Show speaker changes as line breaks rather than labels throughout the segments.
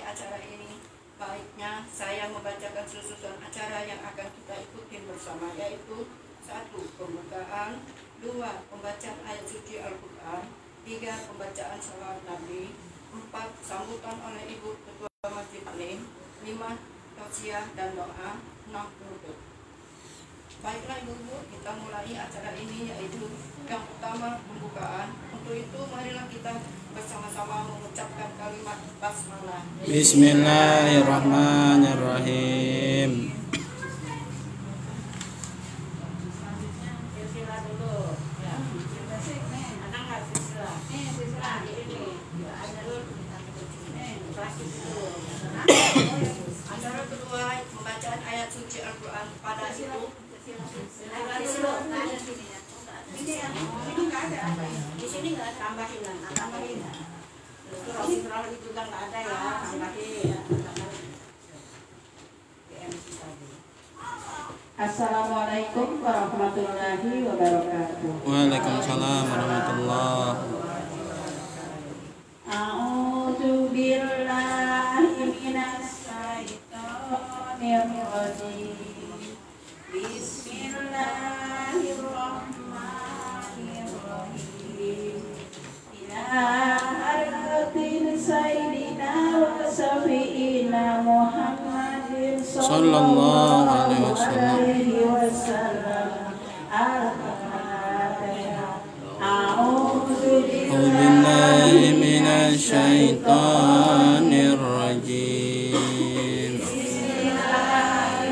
acara ini, baiknya saya membacakan susunan acara yang akan kita ikuti bersama, yaitu 1. Pembukaan, 2. Pembacaan ayat suci Al-Quran, 3. Pembacaan salawat Nabi, 4. Sambutan oleh Ibu Ketua Masjid Taklim, 5. Tausiah dan doa, 6. Penutup. Baiklah Ibu-ibu, kita mulai acara ini, yaitu yang pertama pembukaan. Untuk itu marilah kita bersama-sama mengucapkan kalimat basmalah.
Bismillahirrahmanirrahim.
Acara kedua, pembacaan ayat suci Al-Quran pada Ibu. Di sini nggak ada, tambahin. Terus itu kan nggak ada ya, tambahin.
Assalamualaikum warahmatullahi wabarakatuh.
Waalaikumsalam warahmatullahi wabarakatuh.
A'udzu billahi minasy syaithanir rajim. Bismillahirrahmanirrahim. Ila haratin sayyidina wa safiina Muhammadin
Sallallahu alaihi
wasallam. Al-Fatihah. A'udzu
billahi minasy syaithanir rajim.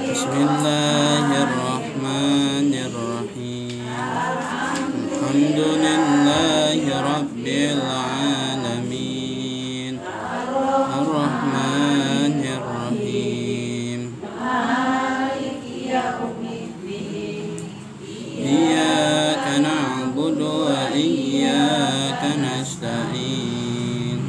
Bismillahirrahmanirrahim. Alhamdulillahi rabbil alamin. Ar-Rahmanir Rahim. Iyyaka na'budu wa iyyaka nasta'in.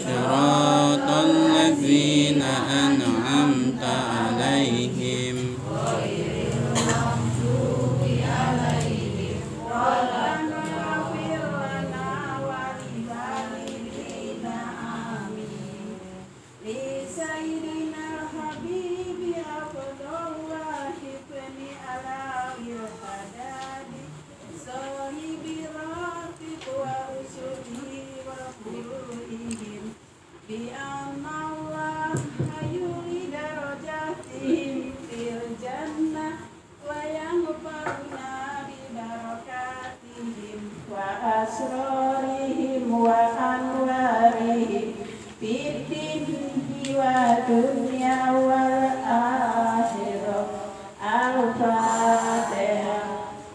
Shiratal ladzina an'amta 'alaihim
asrarihim wa anwarihim fid dini wa dunya wal akhirah. Al-Fatihah.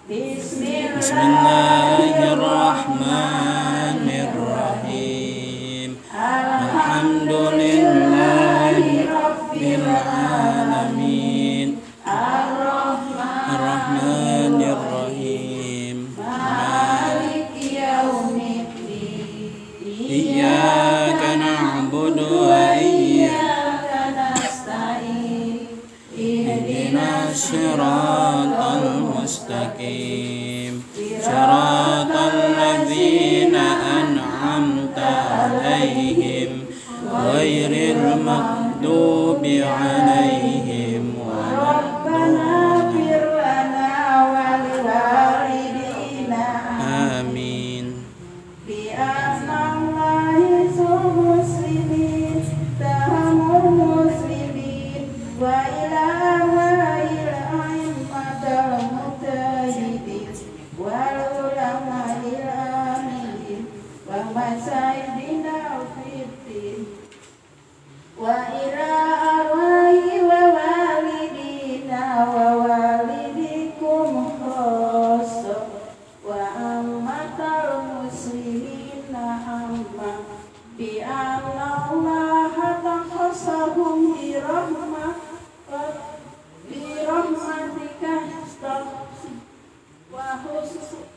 Bismillahirrahmanirrahim. Alhamdulillahi rabbil alamin. Ar-Rahmanir Rahim. Iyyaka na'budu wa iyyaka nasta'in. Ihdinas siratal mustaqim. Siratal ladzina an'amta 'alaihim ghairil maghdubi 'alaihim waladdallin. Amin.
Wa ila arwahi wa walidina wa walidikum khassa wa ammatal muslimina amma bi anna Allah takhassahum bi rahmatika wa khususihim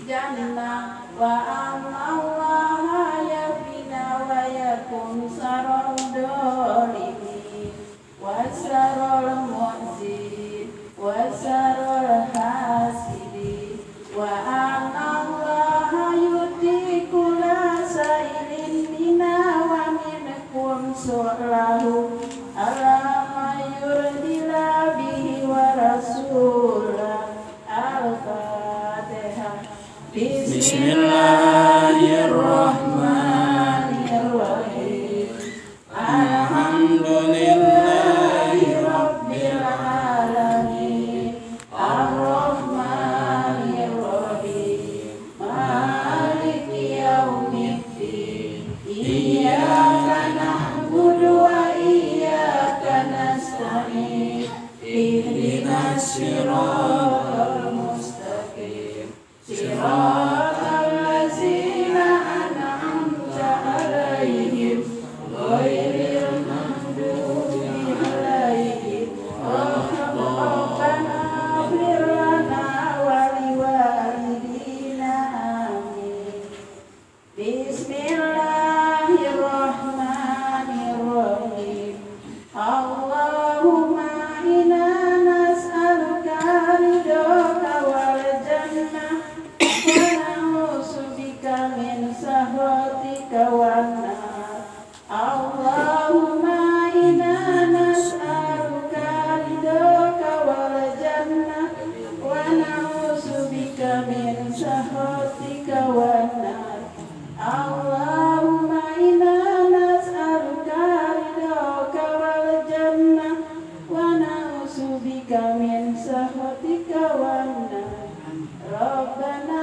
jannah wa anna Allah yafina wa yakun sarul dolimin wa sarul mu'zin wa sarul hasidin wa wa anallaha yutiku la sa'ilin mina wa minkum su'lahu ala ma yurdila bihi wa rasulah. Al-Fatihah. Bismillahirrahmanirrahim. Alhamdulillahi rabbil alamin. Ar-Rahmanir-Rahim. Maliki yaumiddin. Iyyaka na'budu wa iyyaka nasta'in. Ihdinas siratal mustaqim. Siratal ladzina an'amta 'alaihim ghairil maghdubi 'alaihim Rabbana ighfir lana wa liwalidina amin. Bismillahirrahmanirrahim. Allahumma inna nas'aluka ridhaka wal jannah wa na'udzubika min sakhatika wan nar. Allahumma inna nas'aluka ridhaka wal jannah wa na'udzubika min sakhatika wan nar. Allahumma inna nas'aluka ridhaka wal jannah wa na'udzubika min sakhatika wan nar. Rabbana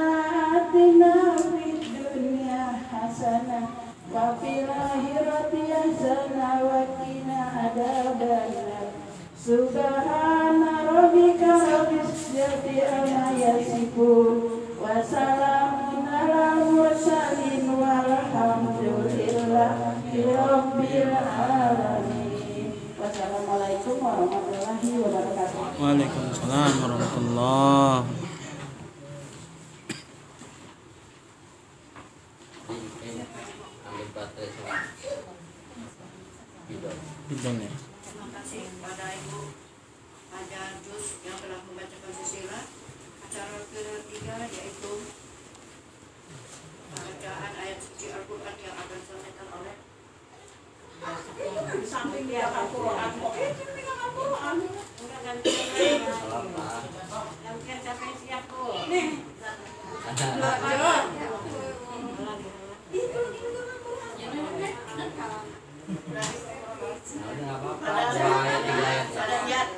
atina fid dunya hasanah wa fil akhirati hasanah wa qina adzabannar. Subhana rabbika rabbil izzati amma yasifun wa salamun alal mursalin walhamdulillahi rabbil alamin. Wassalamualaikum warahmatullahi wabarakatuh.
Waalaikumsalam warahmatullahi.
Ambil baterai sama
Bidon ya.
Terima kasih kepada Ibu Haja Jus yang telah membacakan susila acara ketiga, yaitu bacaan ayat suci Al-Quran yang akan disampaikan oleh
Samping dia Al-Quran.
nggak apa-apa. Dua ayat 3 ayat.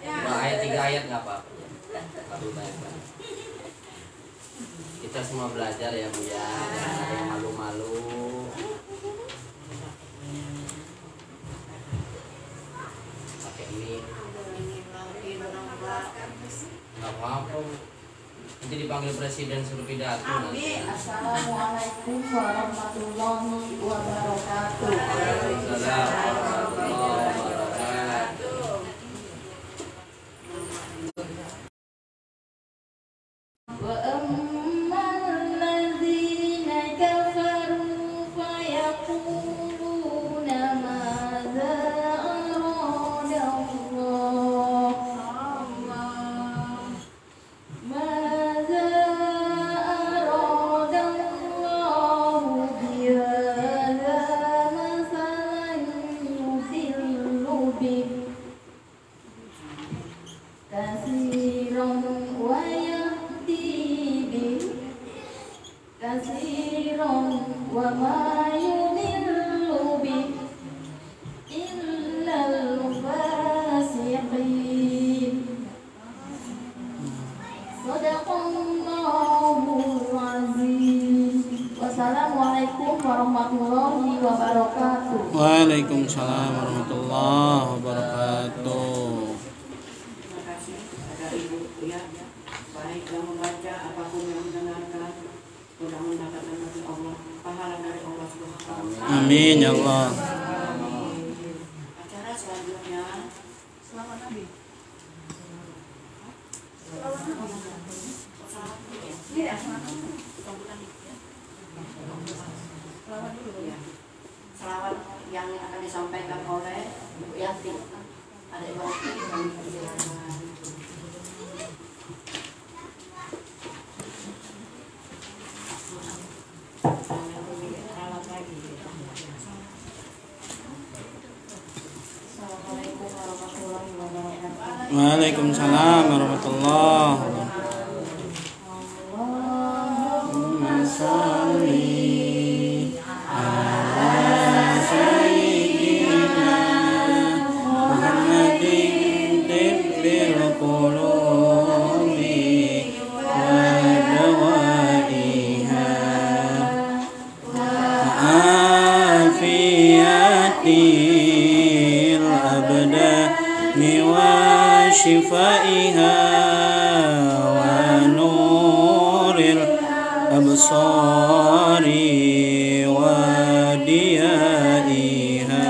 Dua ayat 3 ayat nggak apa-apa. Satu ayat. Kita semua belajar ya Bu ya. Jangan ada yang malu-malu. Pakai mic. Nggak apa-apa. Nanti dipanggil presiden suruh pidato nanti.
Assalamualaikum warahmatullahi wabarakatuh.
Waalaikumsalam warahmatullahi wabarakatuh.
Wa ammal ladzina kafaru fayaquluna madza arada Allah. Madza arada Allah bihadza mathalan yudillu bihi kasiran wa yahdi bihi kasiran wa ma yudillu bihi illal fasiqin. Shadaqallahul azim. Wassalamualaikum warahmatullahi wabarakatuh.
Waalaikumsalam warahmatullahi wabarakatuh.
terima kasih kepada Ibu ya, baik yang membaca apapun yang mendengarkan, mudah mendapatkan dari Allah, pahala dari Allah Subhanahu wa Ta'ala.
Amin ya Allah.
Acara selanjutnya selamat Nabi. Selawat yang akan disampaikan oleh Ibu Yanti. Ada Ibu Yanti yang dipersilakan.
Waalaikumsalam warahmatullahi wabarakatuh. Allahumma sholli ala sayyidina Muhammadin tibbil qulubi wa dawaiha afiyatil abdani wa shifaiha wa nuril absari wa diyaiha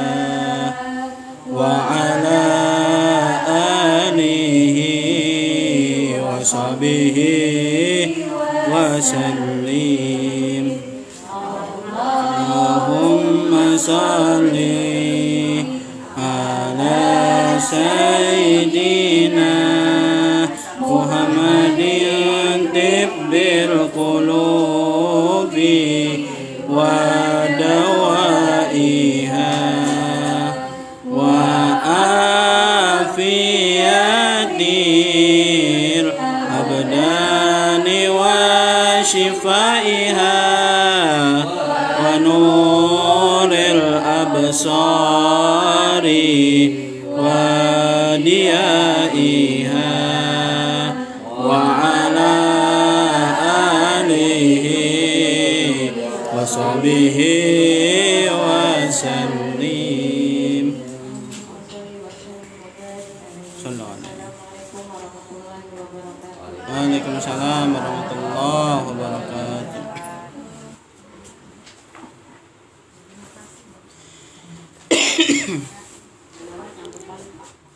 wa ala alihi wa sahbihi wa sallim. Allahumma salli ala sayyidina Muhammadin tibbil qulubi wa dawaiha wa afiyatil abdani wa shifaiha wa nuril absari wa diyaiha wa ala alihi wa sahbihi wa sallim. Waalaikumsalam warahmatullahi wabarakatuh.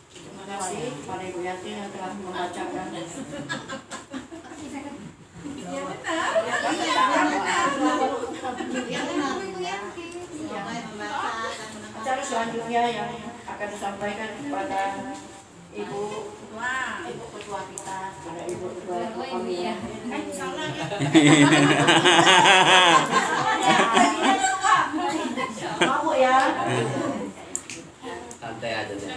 Terima kasih kepada Ibu Yati yang telah membacakan. Acara selanjutnya yang akan disampaikan kepada Ibu Ketua kita, kepada Ibu Ketua kami. Mabuk ya.
Santai aja deh.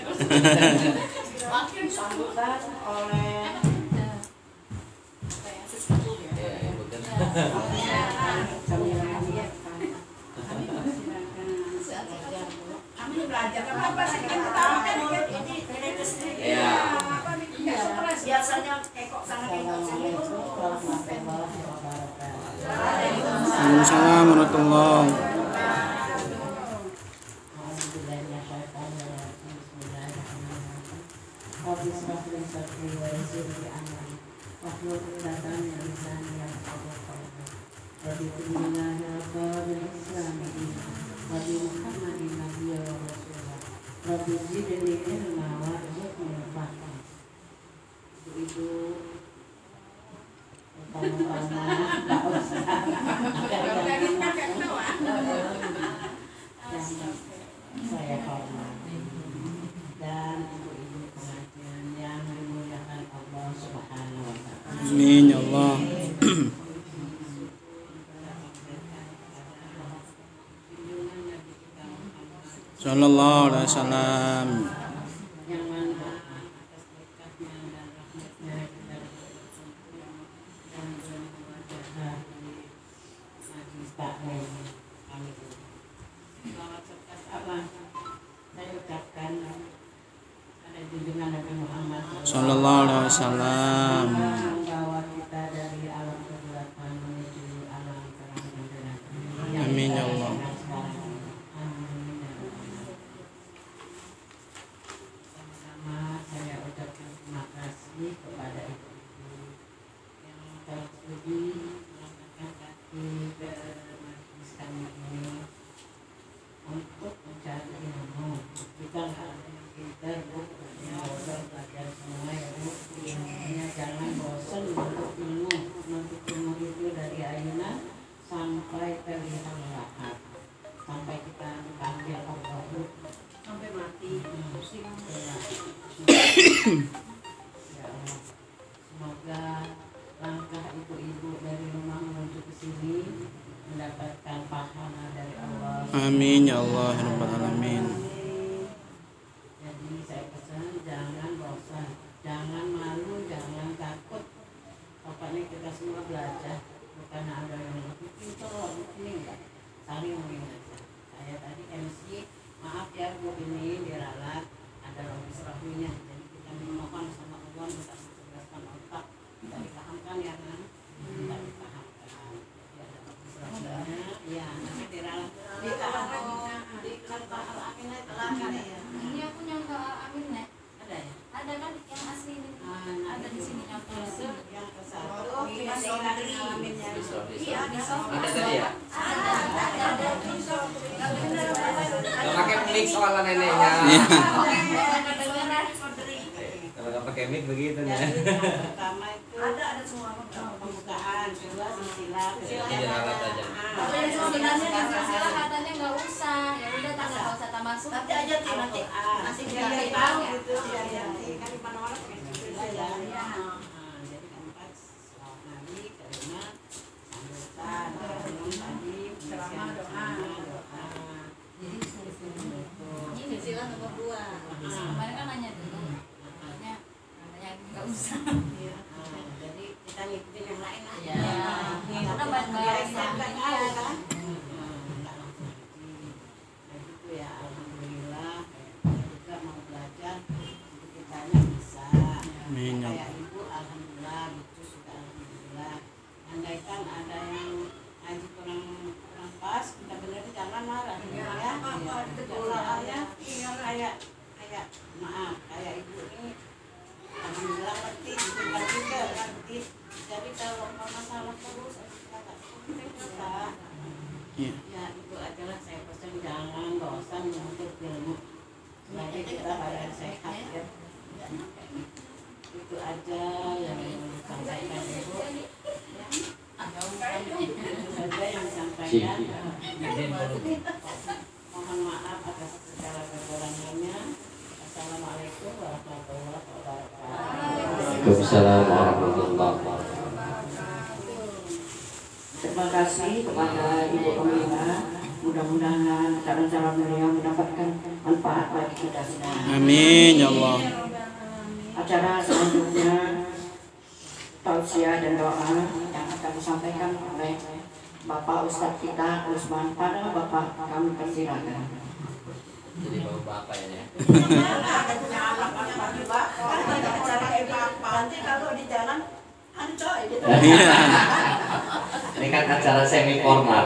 Sambutan oleh sesepuh ya.
Ya, betul.
Kami belajar apa sih kita tahu kan ini
Ya.
biasanya ekok sana ekok sini.
Waalaikumsalam warahmatullahi wabarakatuh.
Saya hormati dan ibu-ibu pengajian yang dimuliakan Allah Subhanahu wa Ta'ala.
Amin ya Allah. Sallallahu alaihi wasallam.
Yang mana atas berkatnya dan rahmatnya kita dan wajah di majlis taklim kami. Selamat serta salam saya ucapkan pada junjungan Nabi Muhammad
Sallallahu alaihi wasallam.
membawa kita dari alam kegelapan menuju alam terang benderang.
Amin ya Allah.
Sama-sama saya ucapkan terima kasih kepada ibu-ibu yang telah sudi melangkahkan kaki ke majlis kami ini untuk mencari ilmu. Kita nggak ada yang pintar, Bu, yang bosan belajar semua ya, Bu. Hanya jangan bosan menuntut ilmu. Menuntut ilmu itu dari ayunan sampai terlihat lahat, sampai kita dipanggil Allah, Bu.
Sampai mati.
Ya Allah, semoga langkah ibu-ibu dari rumah menuju ke sini mendapatkan pahala dari Allah.
Amin ya Allah ya rabbal alamin.
Jadi saya pesan jangan bosan, kita semua belajar, bukan ada yang lebih pintar, ini enggak, saling mengingatkan. Saya tadi MC, maaf ya Bu ini diralat, ada rohis-rohinya, jadi kita memohon sama Allah untuk mencerdaskan otak, kita dipahamkan ya kan, kita dipahamkan, ya ada rohis-rohinya, ya nanti diralat, di kata al-aminah itu ya.
Ini aku nyangka Amin nek.
Ada ya?
Ada kan yang asli ini.
Ada di sini
nyangka.
yang ke satu
Oh,
kita
Sobri.
alaminnya.
Iya, di sofa.
Ada tadi ya?
Ada.
Gak pakai mic soalnya neneknya.
Iya.
Kalau gak pakai mic begitu nih.
Jadi yang pertama itu
Ada semua.
pembukaan, kedua sisilah,
Ini diralat aja.
Tapi sebenarnya di sila katanya nggak usah. Ya udah tak nggak usah tak masuk.
Nanti aja sih nanti.
Masih
biar
biar
tahu
tahu
gitu, biar kan di mana-mana gitu ya. Jadi keempat selawat Nabi, kelima sambutan, keenam tadi
Ceramah, doa.
Jadi
Ini sila nomor 2. Kemarin kan nanya dulu. Katanya nggak usah.
jadi kita ngikutin yang lain lah.
Ya. Karena baik-baik
Nggak
iya
tahu
kan.
Nggak langsung ngerti. Nah gitu ya, alhamdulillah. Saya juga mau belajar, jadi kitanya bisa.
Amin ya
Kayak ibu, alhamdulillah. Lucu juga alhamdulillah. Andaikan ada yang ngaji kurang pas, kita bener jangan marah. Ya, soalnya kayak maaf, kayak ibu ini alhamdulillah ngerti, bukan juga ngerti. Jadi kalau masalah terus, agak sulit lah.
Iya.
Ya itu adalah saya pesan jangan bosan menuntut ilmu. Lagi kita badan sehat ya. Itu aja yang disampaikan ibu. Itu saja yang disampaikan. Mohon maaf atas segala kekurangannya. Assalamualaikum warahmatullahi wabarakatuh.
Waalaikumsalam warahmatullahi wabarakatuh.
Terima kasih kepada Ibu Pembina. Mudah-mudahan cara-cara beliau mendapatkan manfaat bagi kita semua.
Amin ya Allah.
Acara selanjutnya tausiah dan doa yang akan disampaikan oleh Bapak Ustadz kita Usman. Pada Bapak kami persilakan.
Jadi bapak ya.
Nanti kalau di jalan ancoy gitu.
Iya.
Ini kan acara semi formal.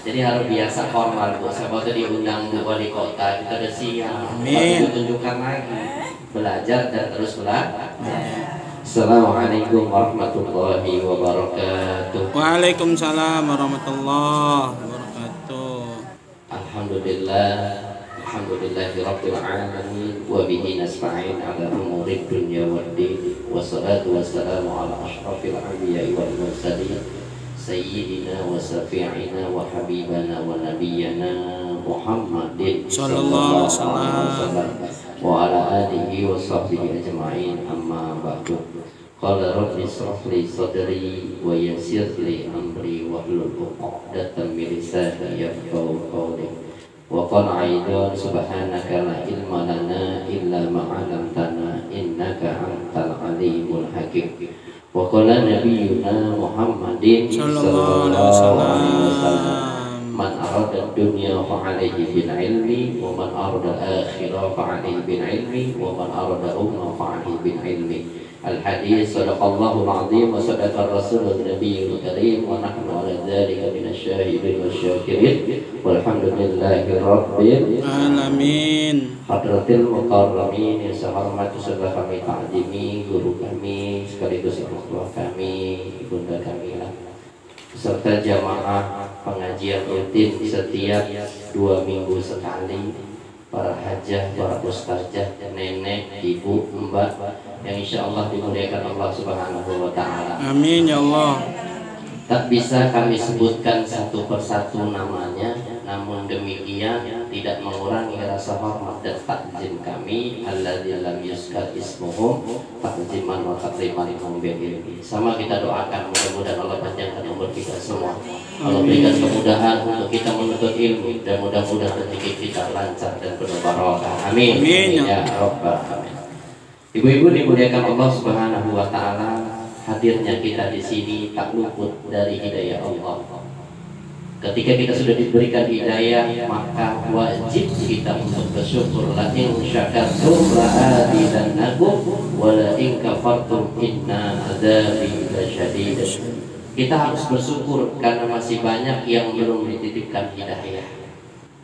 Jadi harus biasa formal Bu. Saya waktu diundang Bu Wali Kota kita udah siap.
Amin.
Tapi tunjukkan lagi. Belajar dan terus belajar. Assalamualaikum warahmatullahi wabarakatuh.
Waalaikumsalam warahmatullahi wabarakatuh.
Alhamdulillah. Alhamdulillahirabbil alamin wa bihi nasta'in ala umurid dunya waddin. Wassalatu wassalamu ala asyrafil anbiya'i wal mursalin. Sayyidina wa syafi'ina wa habibana wa nabiyyana Muhammadin
Sallallahu alaihi wasallam.
wa ala alihi wa sahbihi ajma'in, amma ba'du. Qala rabbi ishrah li sadri wa yassir li amri wahlul 'uqdatam min lisani yafqahu qawli. Wa qala aidan subhanaka la ilma lana illa ma 'allamtana innaka antal alimul hakim. Wa qala nabiyyuna Muhammadin
Sallallahu alaihi wasallam.
Man arada dunya fa alaihi bil ilmi wa man arada akhirah fa alaihi bil ilmi wa man arada umma fa alaihi bil ilmi. Al hadis sadaqallahu al-azim wa sadaqa rasulun nabiyul karim wa nahnu ala dzalika minasyahidin wasyakirin walhamdulillahi rabbil
Alamin.
Hadratil mukarramin yang sehormat sudah kami takdimi guru kami sekaligus orang tua kami, ibunda kami lah, serta jamaah pengajian rutin setiap 2 minggu sekali, para hajah, para ustazah, nenek, ibu, mbak yang insya Allah dimuliakan Allah Subhanahu wa Ta'ala.
Amin ya Allah.
Tak bisa kami sebutkan satu persatu namanya, namun demikian tidak mengurangi rasa hormat dan takzim kami. Alladzi lam yuzkar ismuhum takziman wa takriman lahum bil ilmi. Sama kita doakan mudah-mudahan Allah panjangkan umur kita semua. Allah berikan kemudahan untuk kita menuntut ilmu dan mudah-mudahan rezeki kita lancar dan penuh barokah. Amin.
Amin.
Ya Rabbal alamin. Ibu-ibu dimuliakan Allah Subhanahu wa Ta'ala. hadirnya kita di sini tak luput dari hidayah Allah. Ketika kita sudah diberikan hidayah, maka wajib kita untuk bersyukur. La in syakartum la azidannakum wa la in kafartum inna adzabi lasyadid. Kita harus bersyukur karena masih banyak yang belum dititipkan hidayah.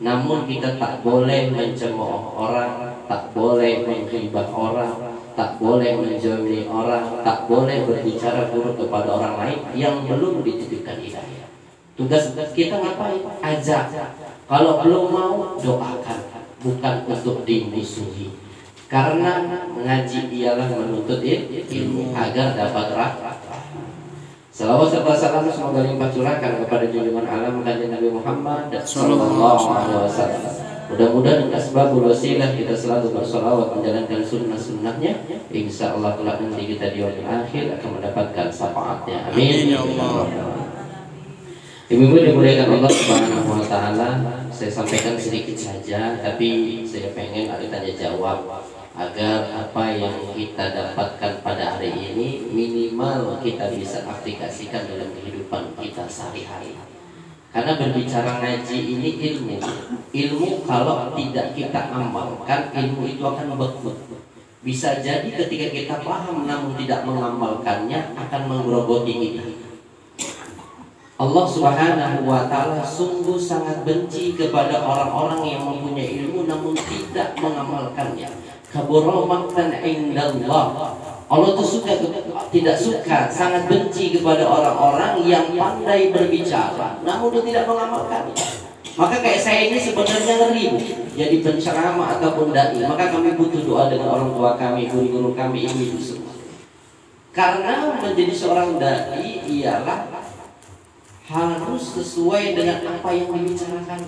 Namun kita tak boleh mencemooh orang, tak boleh menghibah orang, tak boleh menjolimi orang, tak boleh berbicara buruk kepada orang lain yang belum dititipkan hidayah. Tugas kita ngapain? Ajak. Kalau belum mau, doakan. Bukan untuk dimusuhi. Karena mengaji ialah menuntut ilmu agar dapat rahmat. Salawat serta salam semoga limpah curahkan kepada junjungan alam kanjeng Nabi Muhammad sallallahu alaihi wasallam. Mudah-mudahan dengan sebab wasilah kita selalu bersolawat menjalankan sunnah-sunnahnya. Insya Allah kelak nanti kita di hari akhir akan mendapatkan syafaatnya. Amin ya Allah. Ibu-ibu dimuliakan Allah Subhanahu wa taala, saya sampaikan sedikit saja tapi saya pengen ada tanya jawab agar apa yang kita dapatkan pada hari ini minimal kita bisa aplikasikan dalam kehidupan kita sehari-hari. Karena berbicara ngaji ini ilmu. Ilmu kalau tidak kita amalkan, ilmu itu akan beku. Bisa jadi ketika kita paham namun tidak mengamalkannya akan menggerogoti kita. Allah Subhanahu wa taala sungguh sangat benci kepada orang-orang yang mempunyai ilmu namun tidak mengamalkannya. Kabura maqtan indallah. Allah itu tidak suka, sangat benci kepada orang-orang yang pandai berbicara namun dia tidak mengamalkannya. Maka kayak saya ini sebenarnya ngeri jadi penceramah ataupun dai. Maka kami butuh doa dengan orang tua kami, guru-guru kami, ibu-ibu semua. Karena menjadi seorang dai ialah harus sesuai dengan apa yang dibicarakan.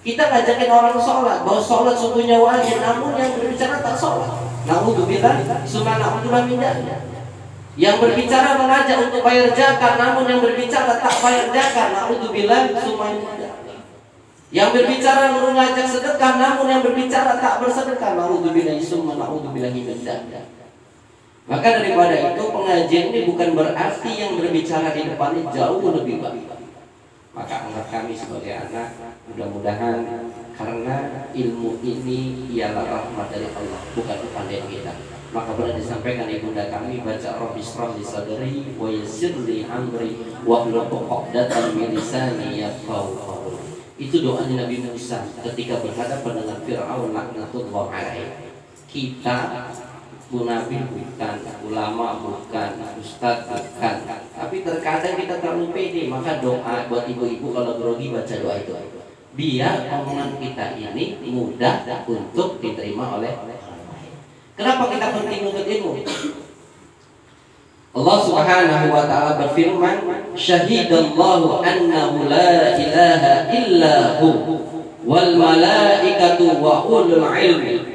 Kita ngajakin orang sholat, bahwa sholat sungguhnya wajib, namun yang berbicara tak sholat. Naudzubillah, summa naudzubillah min dzalik. Yang berbicara mengajak untuk bayar zakat, namun yang berbicara tak bayar zakat. Naudzubillah, summa naudzubillah. Yang berbicara mengajak sedekah, namun yang berbicara tak bersedekah. Naudzubillah, summa naudzubillah min dzalik. Maka daripada itu pengajian ini bukan berarti yang berbicara di depan ini jauh lebih baik. Maka anak kami sebagai anak mudah-mudahan karena ilmu ini ialah rahmat dari Allah, bukan kepandaian kita. Maka pernah disampaikan ibunda kami baca Rabbi shrah li sadri wa yassir li amri wahlul 'uqdatam min lisani yafqahu qawli. Itu doanya Nabi Musa ketika berhadapan dengan Firaun laknatullah alaihi. Kita Nabi bukan, ulama bukan, ustadz bukan, tapi terkadang kita terlalu pede. Maka doa buat ibu-ibu kalau grogi baca doa itu, biar omongan kita ini mudah untuk diterima oleh orang lain. Kenapa kita penting untuk ilmu? Allah Subhanahu wa taala berfirman, syahidallahu annahu la ilaha illa hu wal malaikatu wa ulul ilmi.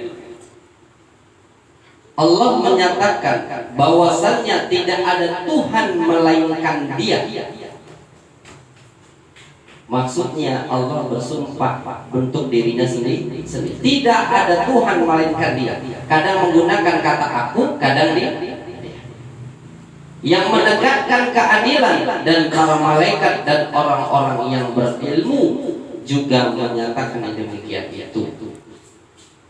Allah menyatakan bahwasannya tidak ada Tuhan melainkan Dia. Maksudnya Allah bersumpah bentuk dirinya sendiri. Tidak ada Tuhan melainkan Dia. Kadang menggunakan kata aku, kadang Dia. Yang menegakkan keadilan dan para malaikat dan orang-orang yang berilmu juga menyatakan demikian itu.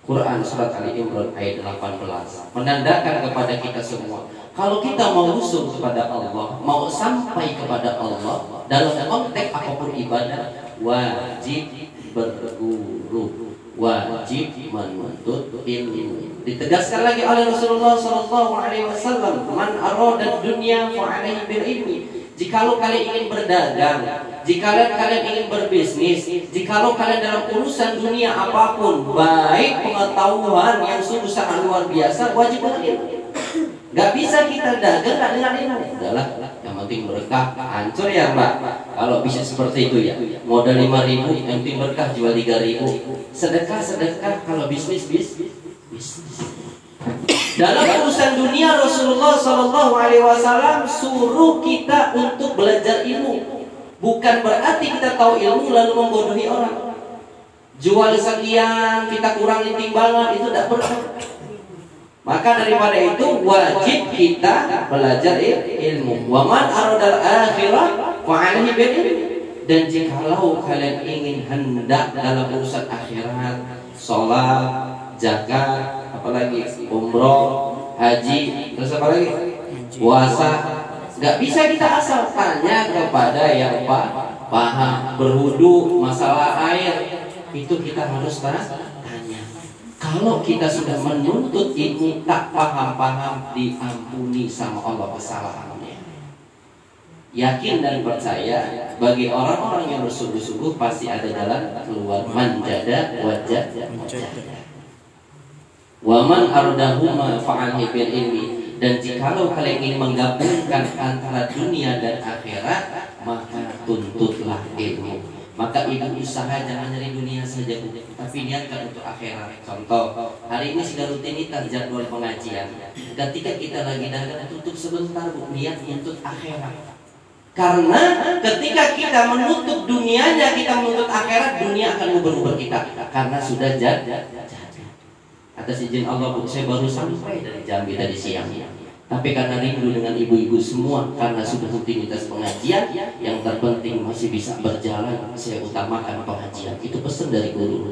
Quran surat Ali Imran ayat 18 menandakan kepada kita semua, kalau kita mau usul kepada Allah, mau sampai kepada Allah dalam konteks apapun ibadah, wajib berguru, wajib menuntut ilmu. Ditegaskan lagi oleh Rasulullah SAW, man arada dunya fa alaihi bil ilmi. Jikalau kalian ingin berdagang, jikalau kalian ingin berbisnis, jikalau kalian dalam urusan dunia apapun, baik pengetahuan yang sungguh sangat luar biasa, wajib dengan ilmu. Gak bisa kita dagang gak dengan ilmu. Udahlah, yang penting berkah, hancur ya Mbak. Kalau bisa seperti itu ya, modal 5.000, yang penting berkah jual 3.000. Sedekah, kalau bisnis. Dalam urusan dunia Rasulullah SAW suruh kita untuk belajar ilmu. Bukan berarti kita tahu ilmu lalu membodohi orang. Jual sekian kita kurangi timbangan, itu tidak berkah. Maka daripada itu wajib kita belajar ilmu. Wa man aradal akhirah fa alaihi bil ilm. Dan jikalau kalian ingin hendak dalam urusan akhirat, sholat, zakat, apalagi umroh, haji, terus apa lagi? Puasa. Nggak bisa kita asal tanya kepada yang paham. Berwudu, masalah air, itu kita harus tanya. Kalau kita sudah menuntut ilmu tak paham-paham, diampuni sama Allah kesalahannya. Yakin dan percaya bagi orang-orang yang bersungguh-sungguh pasti ada jalan keluar. Manjada wajah. Waman ardahuma fa'alhi bil ilmi. Dan jikalau kalian ingin menggabungkan antara dunia dan akhirat, maka tuntutlah ilmu. Maka ibu usaha jangan nyari dunia saja, tapi niatkan untuk akhirat. Contoh, hari ini sudah rutinitas jadwal pengajian. Ketika kita lagi dagang, tutup sebentar, bu, niat untuk akhirat. Karena ketika kita menutup dunianya, kita menutup akhirat, dunia akan mengubur-ubur kita. Karena sudah jadi. Atas izin Allah, bu, saya baru sampai dari Jambi tadi siang. Tapi karena rindu dengan ibu-ibu semua, karena sudah rutinitas pengajian, yang terpenting masih bisa berjalan, saya utamakan pengajian. Itu pesan dari guru.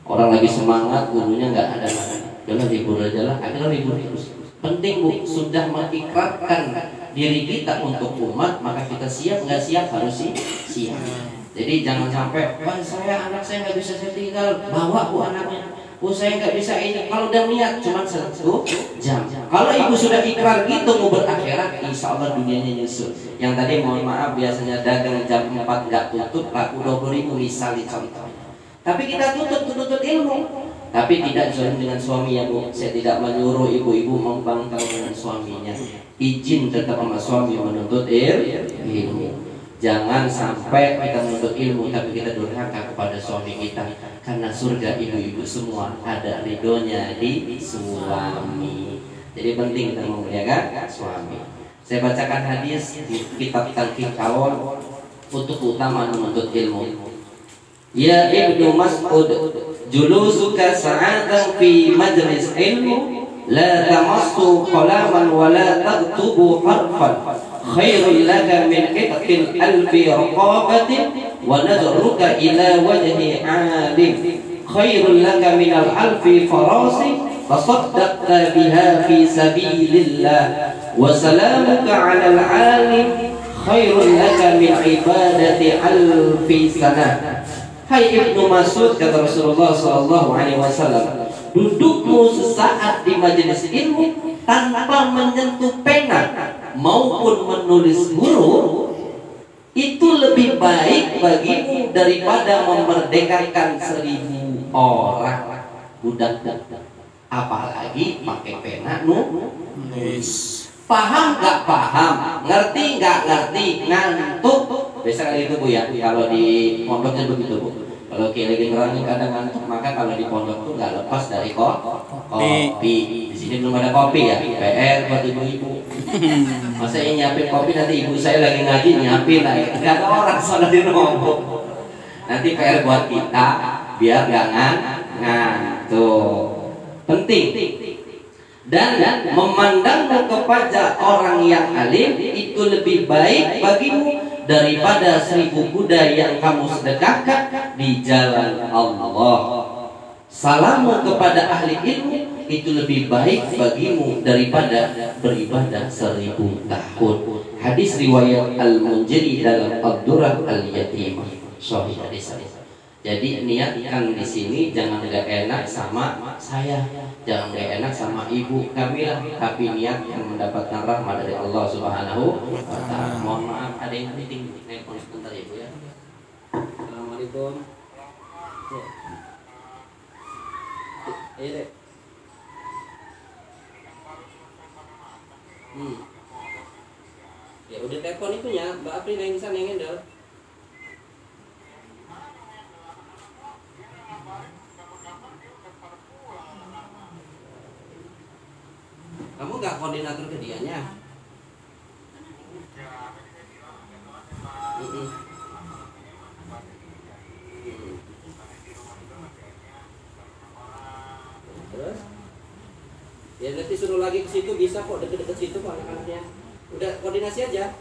Orang lagi semangat, gurunya nggak ada lagi. Jangan libur aja lah, akhirnya libur terus. Penting, bu, sudah mengikrarkan diri kita untuk umat, maka kita siap nggak siap harus siap. Jadi jangan sampai, wah anak saya nggak bisa saya tinggal, bawa bu anaknya. Oh saya nggak bisa ini. Kalau udah niat cuma 1 jam. Kalau ibu sudah ikrar gitu mau berakhirat, insya Allah dunianya nyusul. Yang tadi mohon maaf biasanya dagang jam 4 nggak tutup, laku 20.000 misalnya contoh. Tapi kita tutup ilmu. Tapi tidak join dengan suami ya bu. Saya tidak menyuruh ibu-ibu membangkang dengan suaminya. Izin tetap sama suami menuntut ilmu. Jangan sampai kita menuntut ilmu tapi kita durhaka kepada suami kita. Karena surga ibu-ibu semua ada ridhonya di suami. Jadi penting kita memuliakan suami. Saya bacakan hadis di kitab Talqin Kawal untuk keutamaan menuntut ilmu. Ya Ibnu Mas'ud, julusuka sa'atan fi majlis ilmu, la tamassu qalaman wa la taktubu harfan. Khairul laka min itqil alfi raqabatin wa nadruka ila wajhi alim. Khairul laka min al-alfi farasi tasaddaqta biha fi sabilillah wa salamuka 'ala al-alim khairul laka min ibadati alfi sanah. Hai Ibnu Mas'ud, kata Rasulullah SAW, dudukmu sesaat di majelis ilmu tanpa menyentuh pena maupun menulis huruf itu lebih baik bagimu daripada memerdekakan 1000 orang budak. Apalagi pakai pena nulis. Paham nggak paham, ngerti nggak ngerti, ngantuk. Biasa kali itu bu ya, kalau di pondoknya begitu bu. Kalau kayak lagi ngerangin kadang ngantuk, maka kalau di pondok tuh nggak lepas dari kopi. Di sini belum ada kopi ya, PR buat ibu-ibu. Masa yang nyiapin kopi nanti ibu saya lagi ngaji nyiapin lah. Nggak ada orang soalnya di nombok. Nanti PR buat kita biar nggak ngantuk. Penting. Dan memandangmu kepada orang yang alim itu lebih baik bagimu daripada 1000 kuda yang kamu sedekahkan di jalan Allah. Salammu kepada ahli ilmu itu lebih baik bagimu daripada beribadah 1000 tahun. Hadis riwayat Al-Munjiri dalam Ad-Durrah Al-Yatimah. Sahih hadis. Jadi niatkan di sini jangan gak enak sama saya, jangan gak enak sama ibu kami lah, tapi niat yang mendapatkan rahmat dari Allah Subhanahu wa Ta'ala. Mohon maaf ada yang meeting telepon sebentar ya bu ya. Assalamualaikum. Ayo deh. Ya udah telepon itunya, Mbak April yang sana yang handle. Kamu nggak koordinator ke dianya? Terus?
Ya nanti suruh lagi ke situ bisa kok, deket-deket situ kok anak-anaknya. Udah koordinasi aja.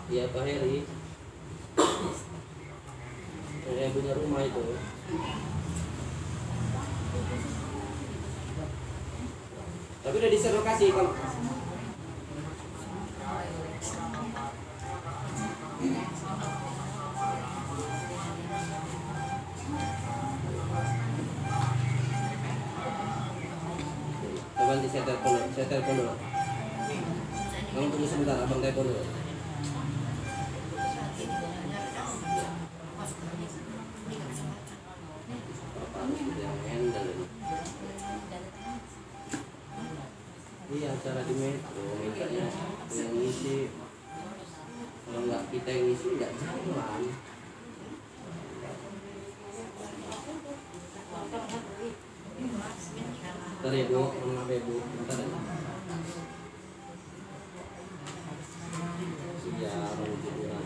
Iya Pak Heri. Yang punya rumah itu. Tapi udah di-share lokasi kalau nanti saya telepon dulu. Kamu tunggu sebentar, abang telepon dulu. Iya, acara di metro, minta ya yang ngisi. Kalau nggak kita yang ngisi nggak jalan. Bentar ya Bu, maaf ya Bu, bentar ya. Iya, mau tiduran.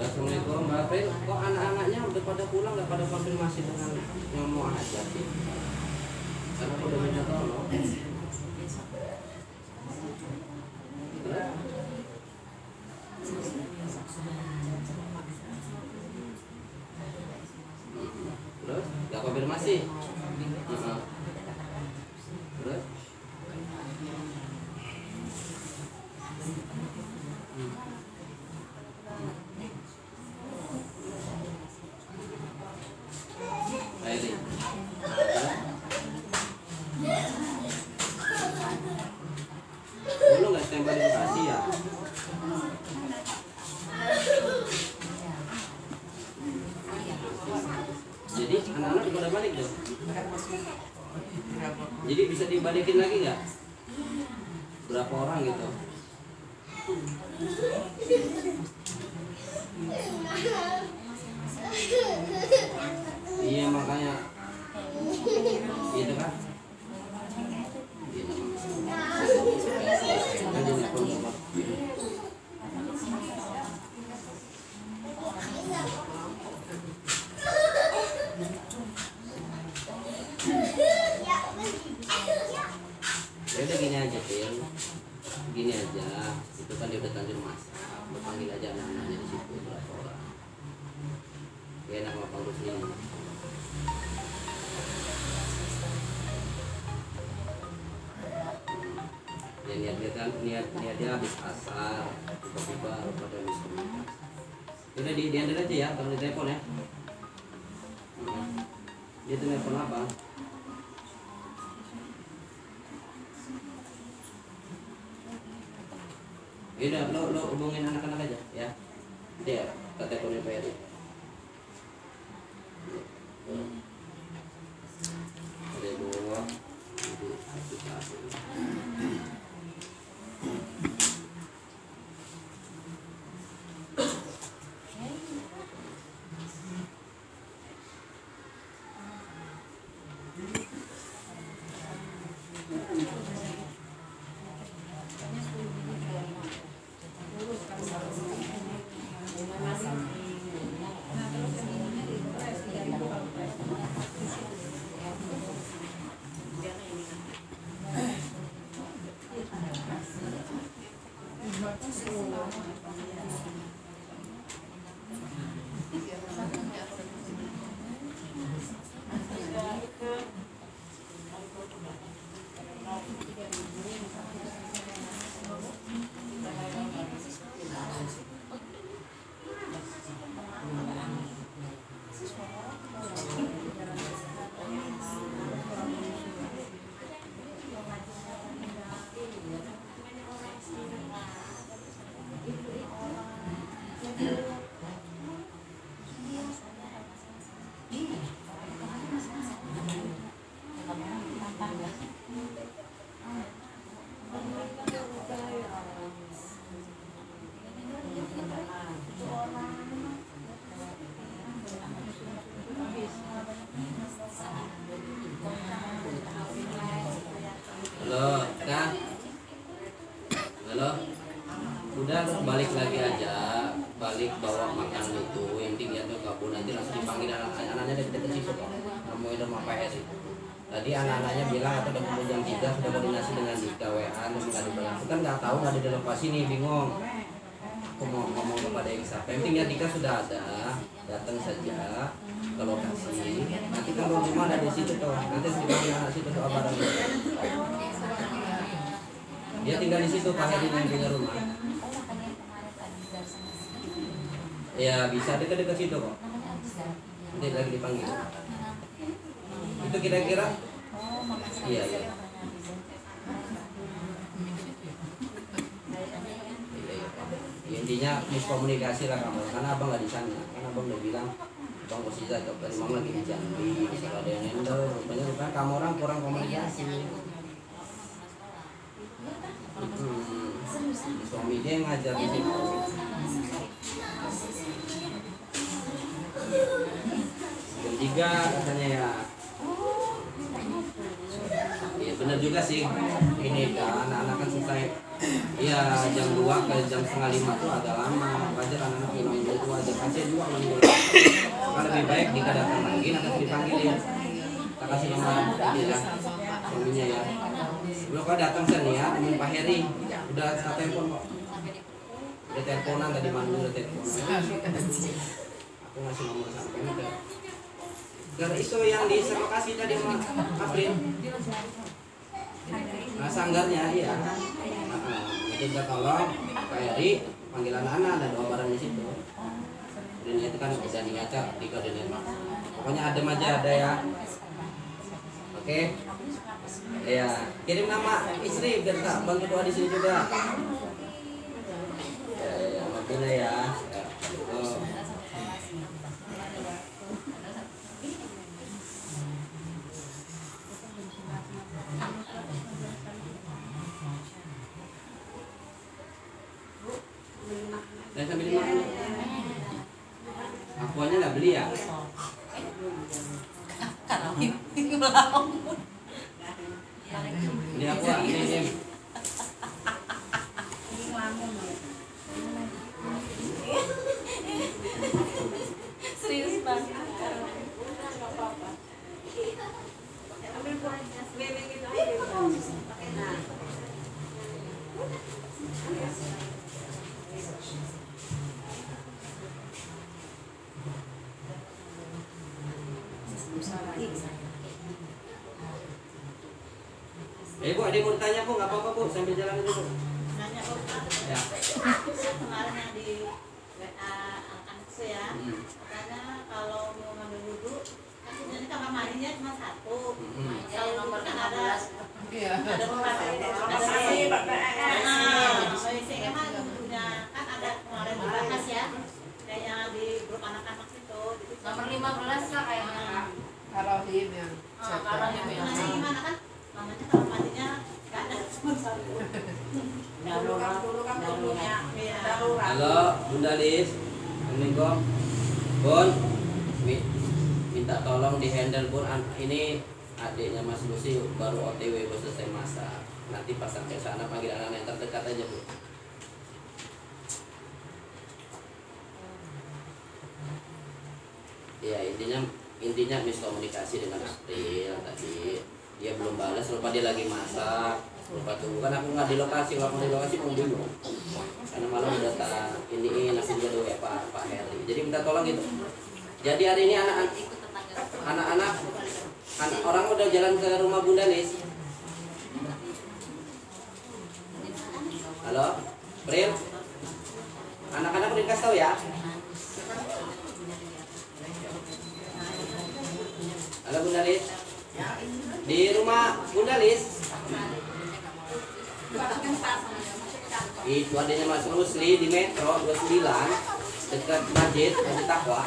Assalamualaikum Mbak April, kok anak-anaknya udah pada pulang, udah pada konfirmasi dengan yang mau ajak sih? Karena aku udah minta tolong. Terus? Gak konfirmasi? Terus? Dulu nggak stempel di lokasi ya? Jadi anak-anak udah balik dong. Jadi bisa dibalikin lagi nggak? Berapa orang gitu? Iya makanya gitu kan? Ya udah gini aja Til, gini aja, itu kan dia udah Tanjung Mas, lu panggil aja anak-anaknya di situ berapa orang, kayak nama Pak Rusli. Ya niat dia habis asar, tiba-tiba pada bisa. Udah diambil aja ya, kalau di telepon ya. Dia tuh telepon apa? Yaudah, lo hubungin anak-anak aja ya. Dia ke teleponnya Pak Eri. Ada dua, itu satu. Tadi anak-anaknya bilang atau udah jam 3 sudah koordinasi dengan Dika WA dan mengadu berlangsung kan nggak tahu nggak ada di lokasi nih, bingung. Aku mau ngomong kepada yang siapa. Yang pentingnya Dika sudah ada, datang saja ke lokasi. Nanti kan rumah ada di situ tuh. Nanti dipanggil anak situ soal barang itu. Dia tinggal di situ, Pak Hedi yang punya rumah. Ya bisa dekat-dekat situ kok. Nanti lagi dipanggil. Itu kira-kira? Iya. Intinya miskomunikasi lah kamu, karena abang nggak di sana, karena abang udah bilang abang posisi atau mama lagi di Jambi, kalau ada yang nendel, rupanya kamu orang kurang komunikasi. Suami dia yang ngajar di situ. Jam 3 katanya ya. Iya benar juga sih. Ini kan anak-anak kan selesai. Iya jam 2 ke jam setengah 5 tuh agak lama. Wajar anak-anak pulang itu wajar. Kasian juga menunggu. Kan lebih baik jika datang lagi nanti dipanggilin. Kita kasih nomor dia suaminya ya. Belum kau datang sini ya, temen Pak Heri. Udah tak telepon kok. Udah teleponan tadi mandu udah teleponan. Aku ngasih nomor sampai udah. Karena itu yang di lokasi tadi sama April. Nah sanggarnya iya. Itu udah tolong Pak Heri panggil anak-anak dan bawa barang di situ. Dan itu kan bisa dingaca di koordinat. Pokoknya adem aja ada ya. Oke. Ya, kirim nama istri biar tak bantu doa di sini juga. Ya, makanya ya. Dan sambil makan. Akuannya nggak beli ya?
Kalau ini
Ini aku ini.
serius banget.
Bu, ada yang mau tanya Bu, nggak apa-apa Bu, sambil jalan aja Bu.
Nanya Pak Ustadz,
Ya.
kemarin yang di WA anak saya, katanya kalau mau ngambil wudhu, kan sebenarnya kamar mandinya cuma satu. Kalau nomor kan ada empat. Saya mah punya kan ada kemarin dibahas ya, kayak yang di grup anak-anak itu.
Nomor 15 lah kayaknya.
Kalau him yang
Kalau yang
Namanya gimana kan? Namanya kamar mandinya nggak ada cuma satu.
darurat dulu kan punya darurat.
Halo, Bunda Lis. Assalamualaikum. Bun, minta tolong di handle Bun. Ini adiknya Mas Lucy baru OTW baru selesai masak. Nanti pas sampai sana panggil anak yang terdekat aja Bu. Ya intinya miskomunikasi dengan April tadi. Dia belum balas, lupa dia lagi masak, lupa tunggu kan aku nggak di lokasi, kalau aku di lokasi mau bingung karena malam udah tak ini aku juga doa ya Pak Heri. Jadi minta tolong gitu. Jadi hari ini anak-anak orang udah jalan ke rumah Bunda Lis. Halo, April. Anak-anak udah dikasih tahu ya. Halo Bunda Lis. Di rumah Bunda Lis. Itu adanya Mas Rusli di Metro 29 dekat Masjid Taqwa.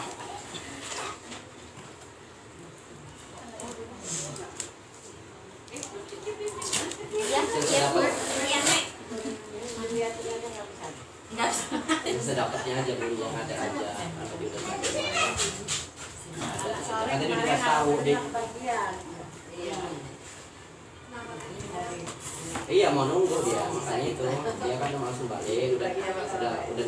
Bisa dapatnya aja dulu yang ada aja. Kalau di udah ada. Nanti dia tahu deh. Iya mau nunggu dia, makanya itu dia kan langsung balik udah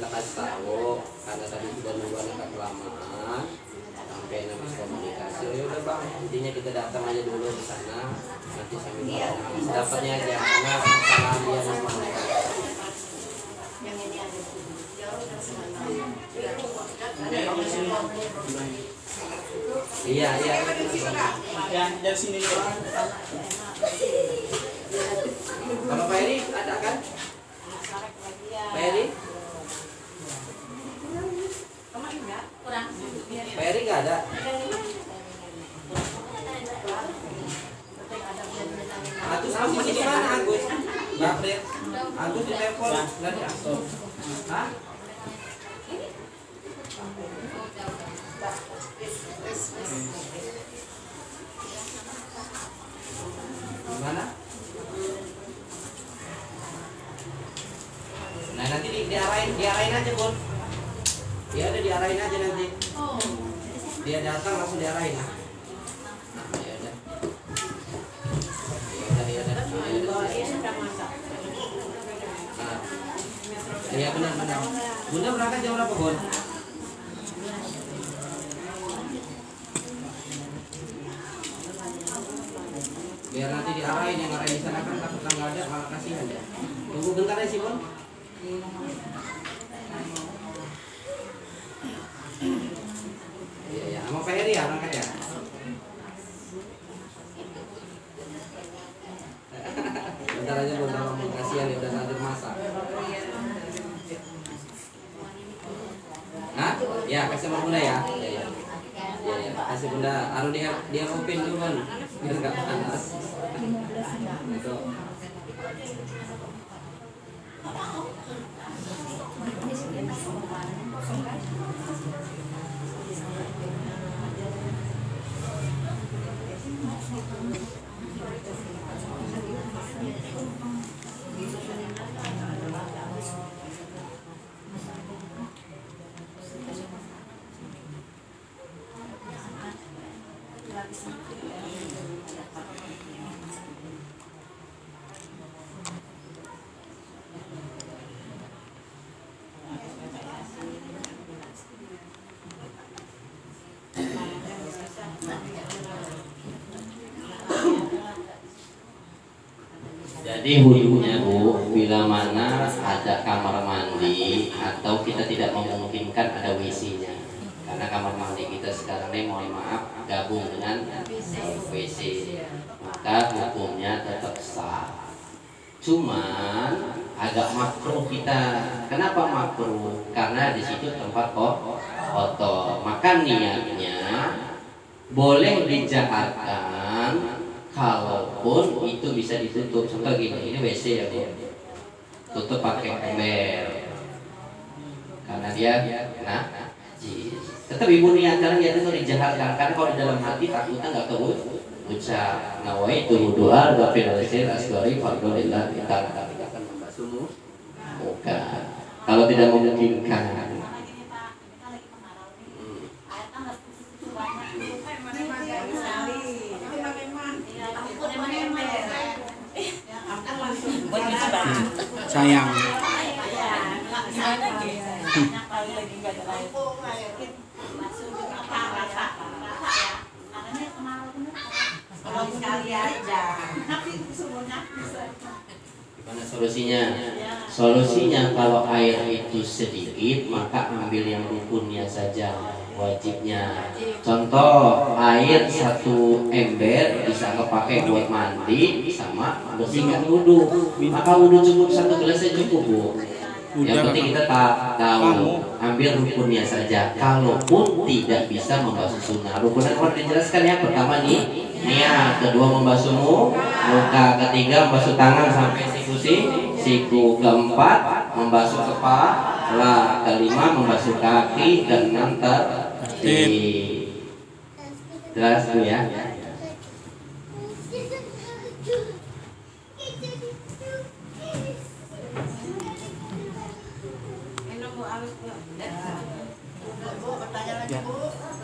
tak kasih tahu karena tadi sudah nunggu anak kelamaan sampai habis komunikasi ya udah bang, intinya kita datang aja dulu ke sana, nanti sambil dapatnya aja karena kesalahan dia sama mereka.
Yang ini ada jauh dan semana.
Iya.
Dari sini dulu.
Kalau Pak Eri ada kan? Pak Eri?
kurang
Pak Eri nggak ada? Agus posisi di mana Agus? Gabriel. Agus di telepon nggak diangkat. Hah? Gimana? Nah nanti diarahin aja Bun. Dia ada diarahin aja nanti. Dia datang langsung diarahin. Nah, ya udah. Ya udah. Nah, iya benar. Bunda berangkat jam berapa Bun? Biar nanti diarahin, yang arahin di sana kan takut nggak ada, malah kasihan ya. Tunggu bentar ya sih Bun. Iya, sama Pak Eri ya berangkat ya. Bentar aja Bun, tolong kasihan ya udah takdir masak. Hah? Ya kasih sama Bunda ya. Iya. Kasih Bunda, harus dia open dulu Bun, biar nggak panas. Itu.
Jadi wudhunya Bu, bila mana ada kamar mandi atau kita tidak memungkinkan ada WC-nya, karena kamar mandi kita sekarang ini mohon maaf gabung dengan WC, maka hukumnya tetap sah. Cuman agak makruh kita. Kenapa makruh? Karena di situ tempat kotor. Maka niatnya boleh dijahatkan. Kalaupun itu bisa ditutup, contoh gini, ini WC ya Bu, tutup pakai ember, karena dia najis. Tetap ibu niatkan ya itu dijahatkan, karena kalau di dalam hati takutnya nggak ucap nawaitu doa ghafir al-sir asghari fardulillah kita akan membasuhmu. Bukan, kalau tidak memungkinkan.
Sayang.
Gimana solusinya? Solusinya kalau air itu sedikit maka ambil yang rukunnya saja, wajibnya. Contoh air 1 ember bisa kepake buat mandi sama bersihkan wudhu, maka wudhu cukup 1 gelas saja cukup Bu. Yang penting kita tahu ambil rukunnya saja. Kalaupun tidak bisa membasuh sunnah, rukunnya harus dijelaskan ya. Pertama nih niat, kedua membasuh muka, ketiga membasuh tangan sampai siku, keempat membasuh kepala, kelima membasuh kaki, dan nanti jelas tuh ya.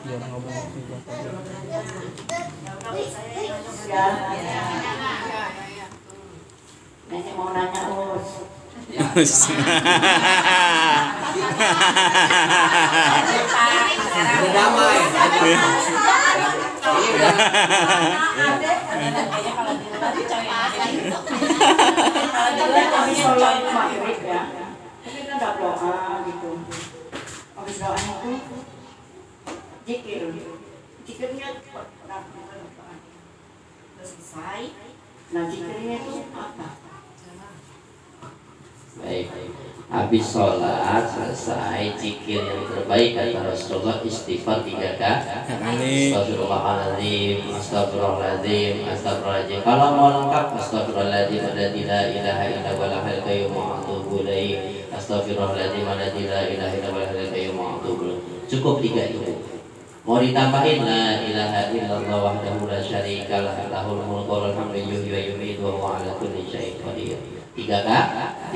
Jangan ngomong
Nenek mau nanya Us.
Udah damai.
Kayaknya kalau di luar coy. Kalau di luar
Habis
namanya
sholat
coy.
maghrib ya, kita ada doa gitu. Habis doanya itu zikirnya udah selesai. Nah zikirnya itu apa?
Baik. Habis sholat selesai, zikir yang terbaik kata Rasulullah istighfar 3 kali. Astagfirullahaladzim, astagfirullahaladzim, astagfirullahaladzim. Kalau mau lengkap astagfirullahaladzim alladzi la ilaha illa huwal hayyul qayyum wa atubu ilaih. Astagfirullahaladzim alladzi la ilaha illa huwal hayyul qayyum wa atubu ilaih. Cukup 3 itu. Mau ditambahin la ilaha illallah wahdahu la syarikalah lahul mulku wa lahul hamdu yuhyi wa yumiitu wa huwa ala kulli syai'in qadir. 3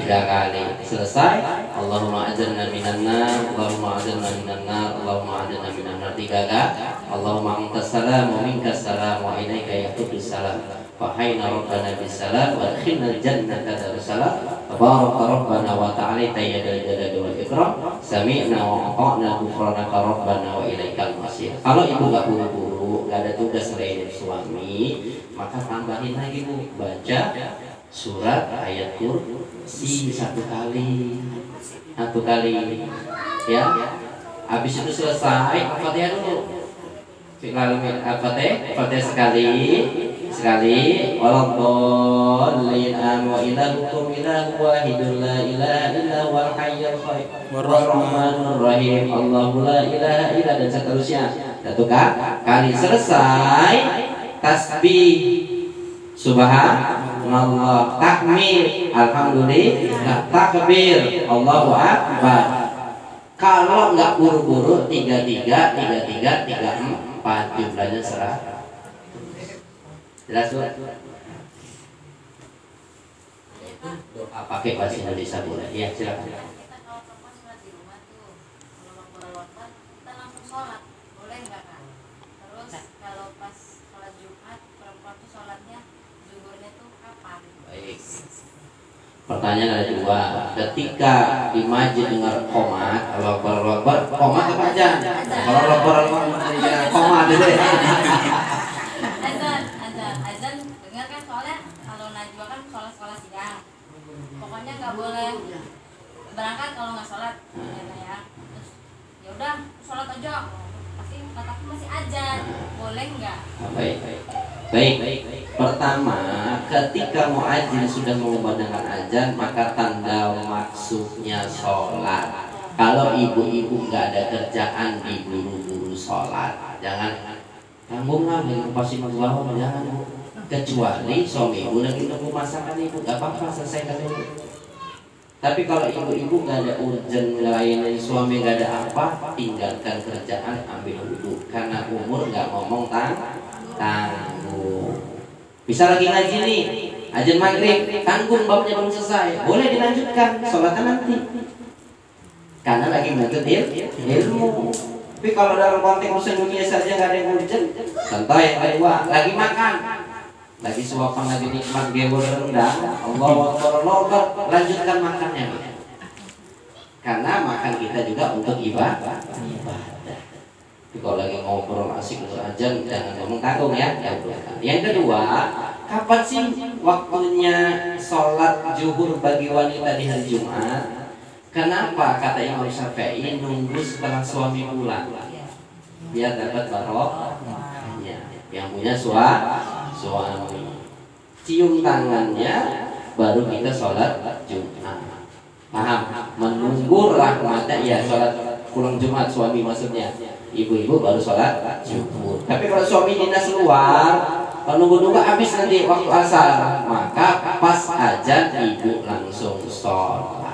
kali selesai. Allahumma ajirna minan nar, Allahumma ajirna minan nar, Allahumma ajirna minan nar. 3 kali. Allahumma antas salam wa minkas salam wa ilaika yaqudus salam. Fa hayna rabbana bis salam wa adkhilnal jannata darussalam. Tabaraka rabbana wa ta'ala tayyadal jalali wal ikram. Sami'na wa ata'na ghufranaka rabbana wa ilaikal masir. Kalau ibu gak buru-buru, gak ada tugas selain suami, maka tambahin lagi Bu, baca surat ayat kursi 1 kali ya. Habis itu selesai Al-Fatihah dulu. Al-Fatihah sekali waladhdallin wa ilahukum ilahu wahidun la ilaha illa huwal hayyul qayyum warrahmanur rahim Allahu la ilaha illa dan seterusnya. 1 kali selesai tasbih subhanallah, takmir, alhamdulillah, takbir, Allahu akbar. Kalau nggak buru-buru 33, 34 jumlahnya 100. Jelas Bu? Doa pakai bahasa Indonesia boleh. Ya silakan.
Kita kalau perempuan sholat di rumah tuh, kalau waktu kita langsung sholat, boleh nggak Kak? Terus kalau pas sholat Jumat, perempuan tuh sholatnya zuhurnya tuh kapan?
Baik. Pertanyaan ada 2. Ketika di masjid dengar qomat, kalau qomat apa aja? Kalau qomat itu.
Azan dengar kan, soalnya kalau Najwa kan sholat siang. Pokoknya nggak boleh berangkat kalau nggak sholat ya. Terus ya udah sholat aja, pasti kataku masih azan, boleh nggak?
Baik. Pertama, ketika muadzin sudah mengumandangkan azan, maka tanda maksudnya sholat. Kalau ibu-ibu nggak ada kerjaan, diburu-buru sholat, jangan tanggung lah dari pasti bawah, jangan. Kecuali suami ibu lagi nunggu masakan ibu, nggak apa-apa, selesaikan dulu. Tapi kalau ibu-ibu nggak ada urgen lain, suami nggak ada apa, tinggalkan kerjaan, ambil wudhu. Karena umur nggak ngomong tanggung. Bisa lagi ngaji nih, azan maghrib, tanggung babnya belum selesai, boleh dilanjutkan, sholatnya nanti. Karena lagi menuntut ilmu. Tapi kalau dalam konteks urusan dunia saja nggak ada yang urgen, contoh yang kedua, lagi makan, lagi suapan, lagi nikmat, gebor rendang, Allahu Akbar, lanjutkan makannya. Karena makan kita juga untuk ibadah. Tapi kalau lagi ngobrol asik untuk azan, jangan ngomong tanggung ya. Yang kedua, kapan sih waktunya sholat zuhur bagi wanita di hari Jumat? Kenapa kata Imam Syafi'i nunggu setelah suami pulang biar dapat barokahnya. Yang punya suami cium tangannya baru kita sholat Jumat. Paham? Menunggu rahmatnya ya, sholat pulang Jumat suami maksudnya. Ibu-ibu baru sholat Jumat. Tapi kalau suami dinas luar, kalau nunggu-nunggu habis nanti waktu asar, maka pas azan ibu langsung sholat.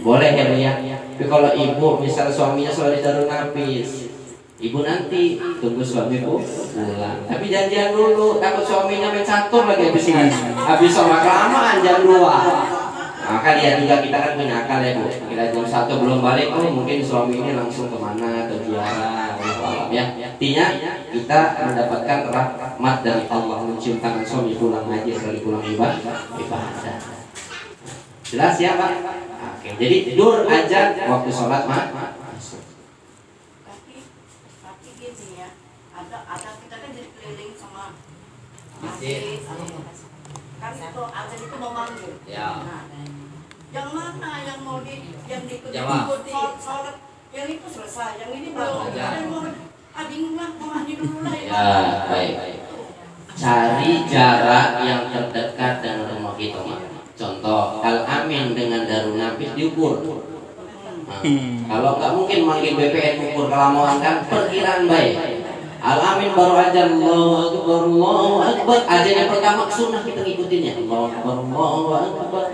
Boleh ya Bu ya. Tapi kalau ibu misal suaminya sholat darun habis, ibu nanti tunggu suami ibu pulang. Tapi janjian dulu, takut suaminya main catur lagi habis ini. Habis sholat kelamaan jam 2. Maka lihat juga kita kan punya akal ya Bu. Kita jam 1 belum balik, oh mungkin suami ini langsung kemana, ke ziarah, ya. Artinya kita mendapatkan rahmat dari Allah, mencium tangan suami pulang ngaji, kali pulang ibadah. Jelas ya Pak? Oke, jadi dur azan waktu sholat
tapi gini ya, ada kita kan jadi
Isi.
Kan itu azan itu mau manggil.
Ya.
Yang mana yang mau diikuti
Jawab.
sholat yang itu selesai, yang ini belum.
Ya.
Ada mau bingung lah, mau mandi dulu lah.
Ya, baik. Cari jarak yang terdekat dengan rumah kita. Contoh, Al-Amin dengan Darul Nafis diukur. Nah, kalau nggak mungkin manggil BPN ukur kelamaan kan perkiraan baik. Al-Amin baru aja Allahu Akbar. Azan yang pertama sunnah kita ngikutinnya. Allahu Akbar.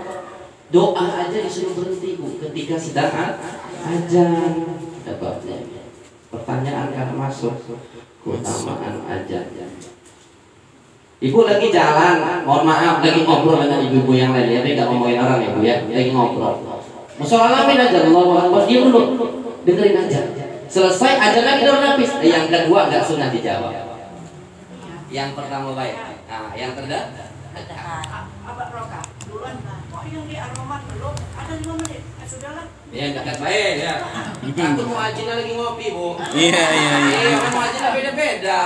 Doa aja disuruh berhenti Bu ketika sedang azan. Sebabnya pertanyaan karena masuk keutamaan azan. Ibu lagi jalan, mohon maaf lagi ngobrol dengan ibu-ibu yang lain ya, tapi nggak ngomongin orang ya Bu ya, lagi ngobrol. Masalah Amin aja, Allahu Akbar, dia dulu dengerin aja. Selesai aja lagi Darul Nafis. Yang kedua nggak sunnah dijawab.
Yang pertama baik. Nah, yang terdekat.
Abang Roka, duluan. Kok yang di aromat belum? Ada 5 menit. Sudahlah.
Ya dekat baik ya. Aku mau ajinnya lagi ngopi Bu.
Iya.
Mau ajinnya beda-beda.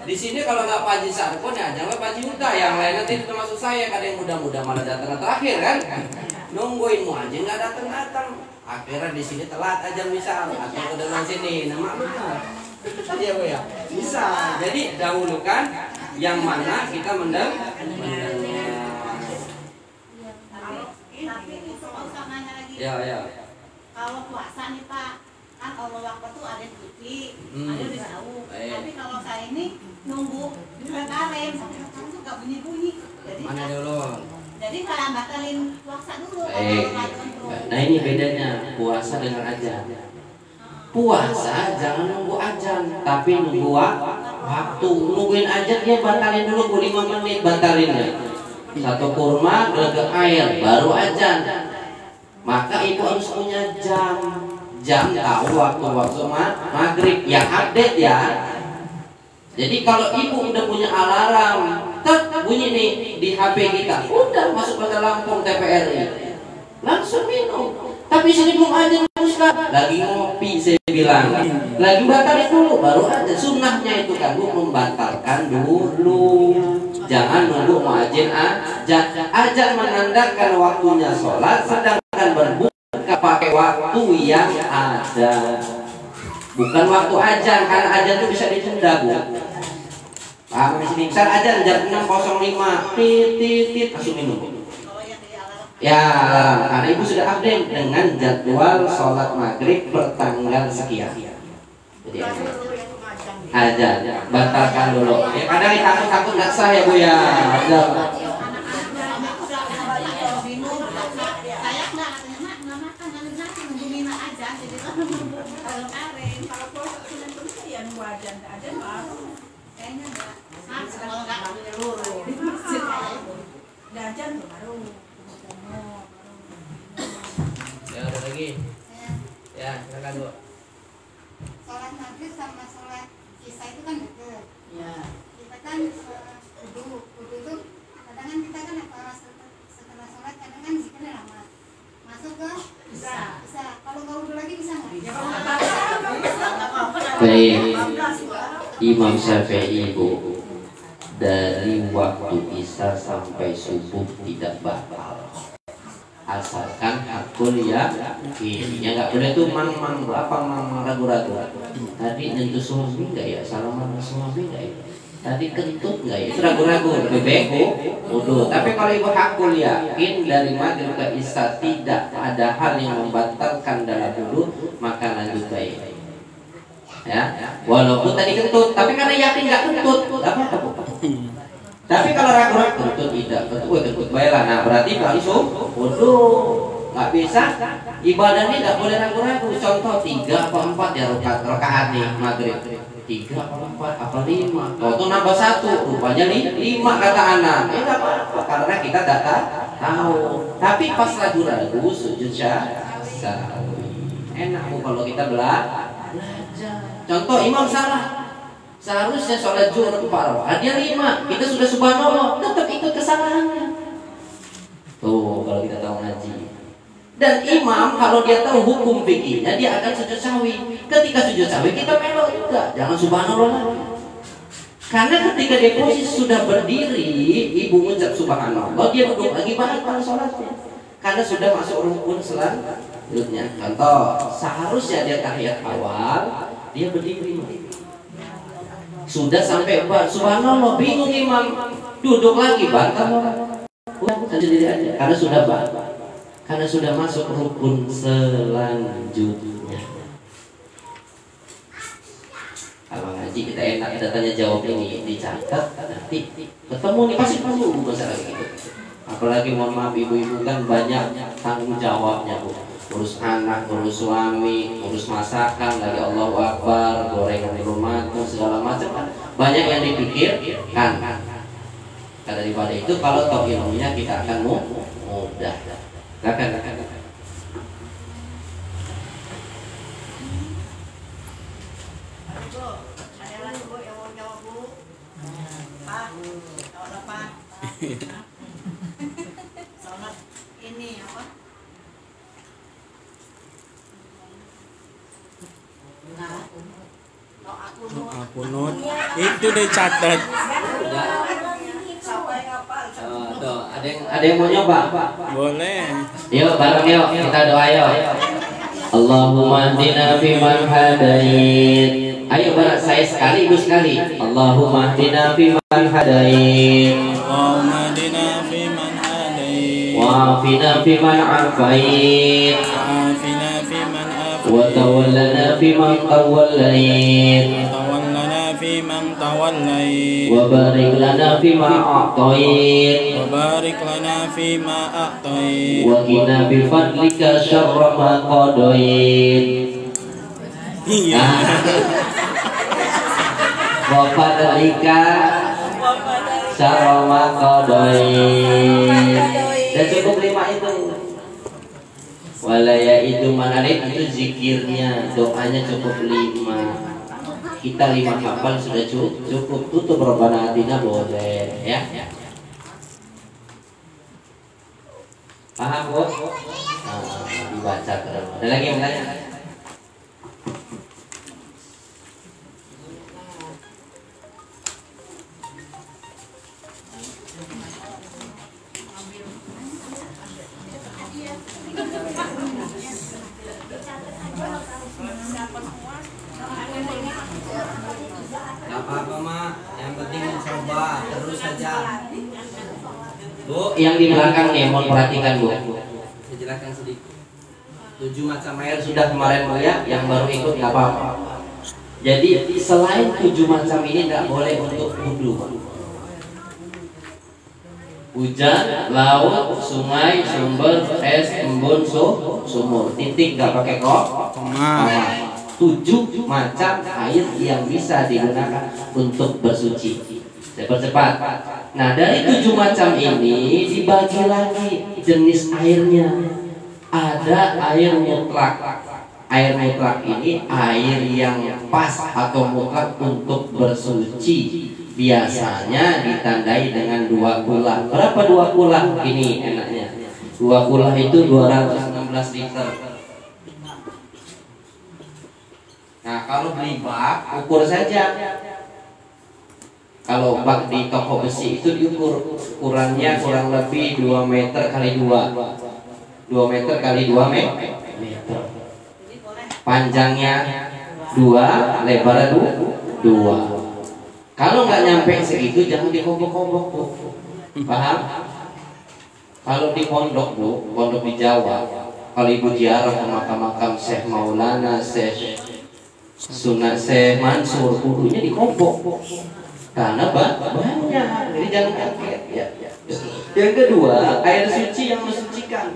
Di sini kalau nggak Pak Haji Sarkon ya jangan Pak Haji Uta, yang lain nanti termasuk saya. Kadang yang muda-muda malah datang terakhir kan. Nungguin muadzin nggak datang. Akhirnya di sini telat aja misal atau ke depan sini. Nama iya Bu ya. Bisa. Jadi dahulukan yang mana kita mendengar.
Tapi itu usah nanya lagi.
Ya.
Kalau puasa nih Pak, kan Allah Akbar tuh ada di TV, ada di sahur.
Baik.
Tapi kalau saya ini nunggu di karen, sampai sekarang tuh nggak bunyi-bunyi. Jadi
Mana
kan,
dulu?
jadi kalau batalin puasa dulu.
Baik.
Kalau tertentu.
Nah ini bedanya puasa dengan azan. Puasa jangan nunggu azan, tapi nunggu waktu. Nungguin azan dia batalin dulu Bu 5 menit batalinnya. Satu kurma, gelegek air, baru azan. Maka ibu harus punya jam tahu waktu maghrib yang update ya. Jadi kalau ibu udah punya alarm, bunyi nih di HP kita, udah masuk ke Lampung TPRI, langsung minum. Tapi sini belum azan Ustaz, lagi ngopi saya bilang, lagi batalin dulu, baru ada sunnahnya itu kan Bu, membatalkan dulu. Jangan nunggu muadzin azan menandakan waktunya sholat, sedangkan berbuka pakai waktu yang ada, bukan waktu azan, karena azan itu bisa ditunda Bu. Paham di sini? Misal azan jam 6.05, tit langsung minum. Ya, karena ibu sudah update dengan jadwal sholat maghrib pertanggal sekian. Jadi azan, batalkan dulu. Ya kadang takut nggak sah ya Bu ya.
Ya ada lagi. Ya silakan Bu.
Sholat maghrib sama sholat isya itu kan deket.
Ya.
Kita kan wudu itu kadang kan kita kan setelah sholat kadang kan zikirnya lama. Masuk ke bisa. Kalau nggak wudu lagi bisa nggak?
Baik, Imam Syafi'i Bu, dari waktu isya sampai subuh tidak batal, asalkan hakul ya nggak boleh tuh mang ragu-ragu. Tadi nyentuh suami nggak ya, salaman suami nggak ya, tadi kentut nggak ya, itu ragu-ragu, lebih baik wudu. Tapi kalau ibu hakul yakin dari maghrib ke isya tidak ada hal yang membatalkan dalam wudu, maka lanjut baik. Ya, walaupun tadi kentut, tapi karena yakin nggak kentut, apa? Tapi kalau ragu-ragu kentut tidak, kentut baiklah. Nah berarti langsung wudu. Nggak bisa, ibadahnya nggak boleh ragu-ragu. Contoh 3 apa 4 ya rakaat nih maghrib, 3 apa 4 apa 5. Kalau nambah 1, rupanya 5 kata anak. Nggak apa-apa, karena kita tidak tahu. Tapi pas ragu-ragu sujud sahwi. Enak Bu kalau kita belajar. Contoh imam salah, seharusnya sholat zuhur 4 rakaat, dia 5, kita sudah subhanallah, tetap ikut kesalahannya. Tuh kalau kita tahu ngaji. Dan imam kalau dia tahu hukum fikihnya, dia akan sujud sahwi. Ketika sujud sahwi kita melok juga, jangan subhanallah lagi. Karena ketika dia posisi sudah berdiri, ibu mengucap subhanallah, dia duduk lagi batal sholatnya. Karena sudah masuk rukun selanjutnya. Contoh, seharusnya dia tahiyat awal, dia berdiri. Sudah sampai subhanallah, bingung imam, duduk lagi batal. Udah sendiri aja. Karena sudah batal. Karena sudah masuk rukun selanjutnya. Kalau ngaji kita enak, kita tanya jawab ini dicatat, nanti ketemu nih pasti masalah gitu. Apalagi mohon maaf ibu-ibu kan banyak tanggung jawabnya bu, urus anak, urus suami, urus masakan, lagi Allahu Akbar, gorengan di rumah, segala macam kan banyak yang dipikirkan. Karena daripada itu kalau tahu ilmunya kita akan mudah. Silakan.
Salat ini apa?
Doa kunut itu dicatat.
Ada yang mau nyoba?
Boleh.
Yuk bareng yuk kita doa yuk. Allahumma hdina fiman hadait. Ayo bareng saya sekali ibu sekali. Allahumma hdina fiman hadait.
Allahumma hdina fiman hadait.
Wa'afina fiman afait.
Wa'afina fiman afait.
Wa tawallana fiman tawallait.
Tawallana fiman tawallait.
Wa barik lana fima a'tait.
Wa barik lana fima a'tait.
Wa qina bi fadlika syarra ma qadait.
Iya.
Wa fadlika syarra ma qadait. Dan cukup 5 itu. Walaya itu manarik itu zikirnya, doanya cukup 5. Kita 5 hafal sudah cukup. Tutup Rabbana Atina boleh ya. Paham bu? Dibaca terus. Ada lagi yang tanya?
Gak apa-apa mak, yang penting mencoba terus saja. Bu,
Yang di belakang nih, mohon perhatikan bu.
saya jelaskan sedikit. 7 macam air
Sudah kemarin ya, yang baru ikut nggak apa-apa. Jadi selain 7 macam ini nggak boleh untuk wudhu. Hujan, laut, sungai, sumber, es, embun, sumur. Titik nggak pakai koma. 7 macam air yang bisa digunakan untuk bersuci. Saya percepat. Nah dari 7 macam ini dibagi lagi jenis airnya. Ada air mutlak. Air mutlak ini air yang pas atau mutlak untuk bersuci. Biasanya ditandai dengan 2 kulah. Berapa 2 kulah? Ini enaknya. 2 kulah itu 216 liter. Nah kalau beli bak ukur saja. Kalau bak di toko besi itu diukur, ukurannya kurang lebih 2 meter kali 2 meter kali 2 meter. Panjangnya 2, lebarnya 2. Kalau nggak nyampe segitu jangan dikobok-kobok bu. Paham? Kalau di pondok bu, pondok di Jawa, kalau ibu ziarah ke makam-makam Syekh Maulana, Syekh Sunan Syekh Mansur, kudunya dikobok. Karena banyak, jadi jangan kaget ya. Yang kedua, air suci yang mensucikan.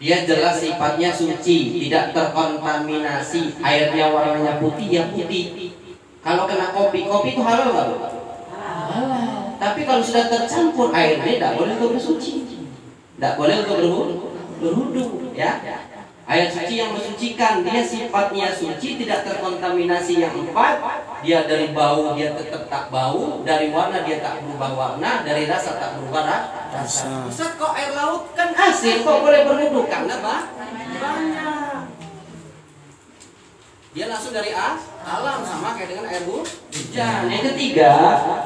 Dia jelas sifatnya suci, tidak terkontaminasi. Airnya warnanya putih, ya putih. Kalau kena kopi itu halal nggak? Halal. Tapi kalau sudah tercampur airnya, tidak boleh untuk bersuci, tidak boleh untuk berwudu, ya. Air suci yang mensucikan, dia sifatnya suci, tidak terkontaminasi. Yang 4, dia dari bau dia tetap tak bau, dari warna dia tak berubah warna, dari rasa tak berubah rasa. Ustaz, kok air laut kan asin, kok boleh berwudu? Karena banyak.
Dia langsung dari alam, sama kayak dengan air hujan.
Yang ketiga,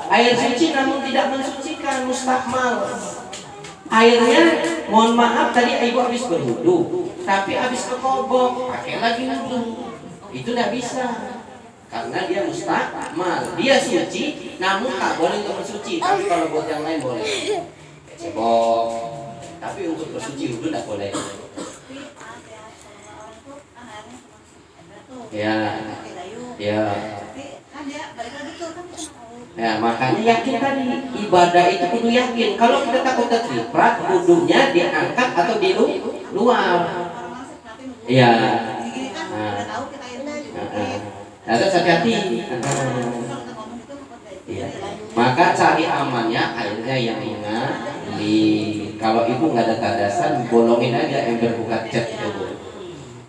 air suci namun tidak mensucikan, mustahmal. Airnya, mohon maaf tadi ibu habis berwudu, tapi habis kekobok, pakai lagi wudu. Itu tidak bisa, karena dia mustahmal. Dia suci, namun tak boleh untuk bersuci. Tapi kalau buat yang lain boleh. Cebok, tapi untuk bersuci wudu tidak boleh. Ya, ya. Ya, makanya yakin tadi, ibadah itu kudu yakin. Kalau kita takut terciprat, wudunya diangkat atau di luar. Iya. Harus hati-hati. Iya. Maka cari amannya airnya yang mengalir. Kalau ibu nggak ada kadasan, bolongin aja ember buka cat itu.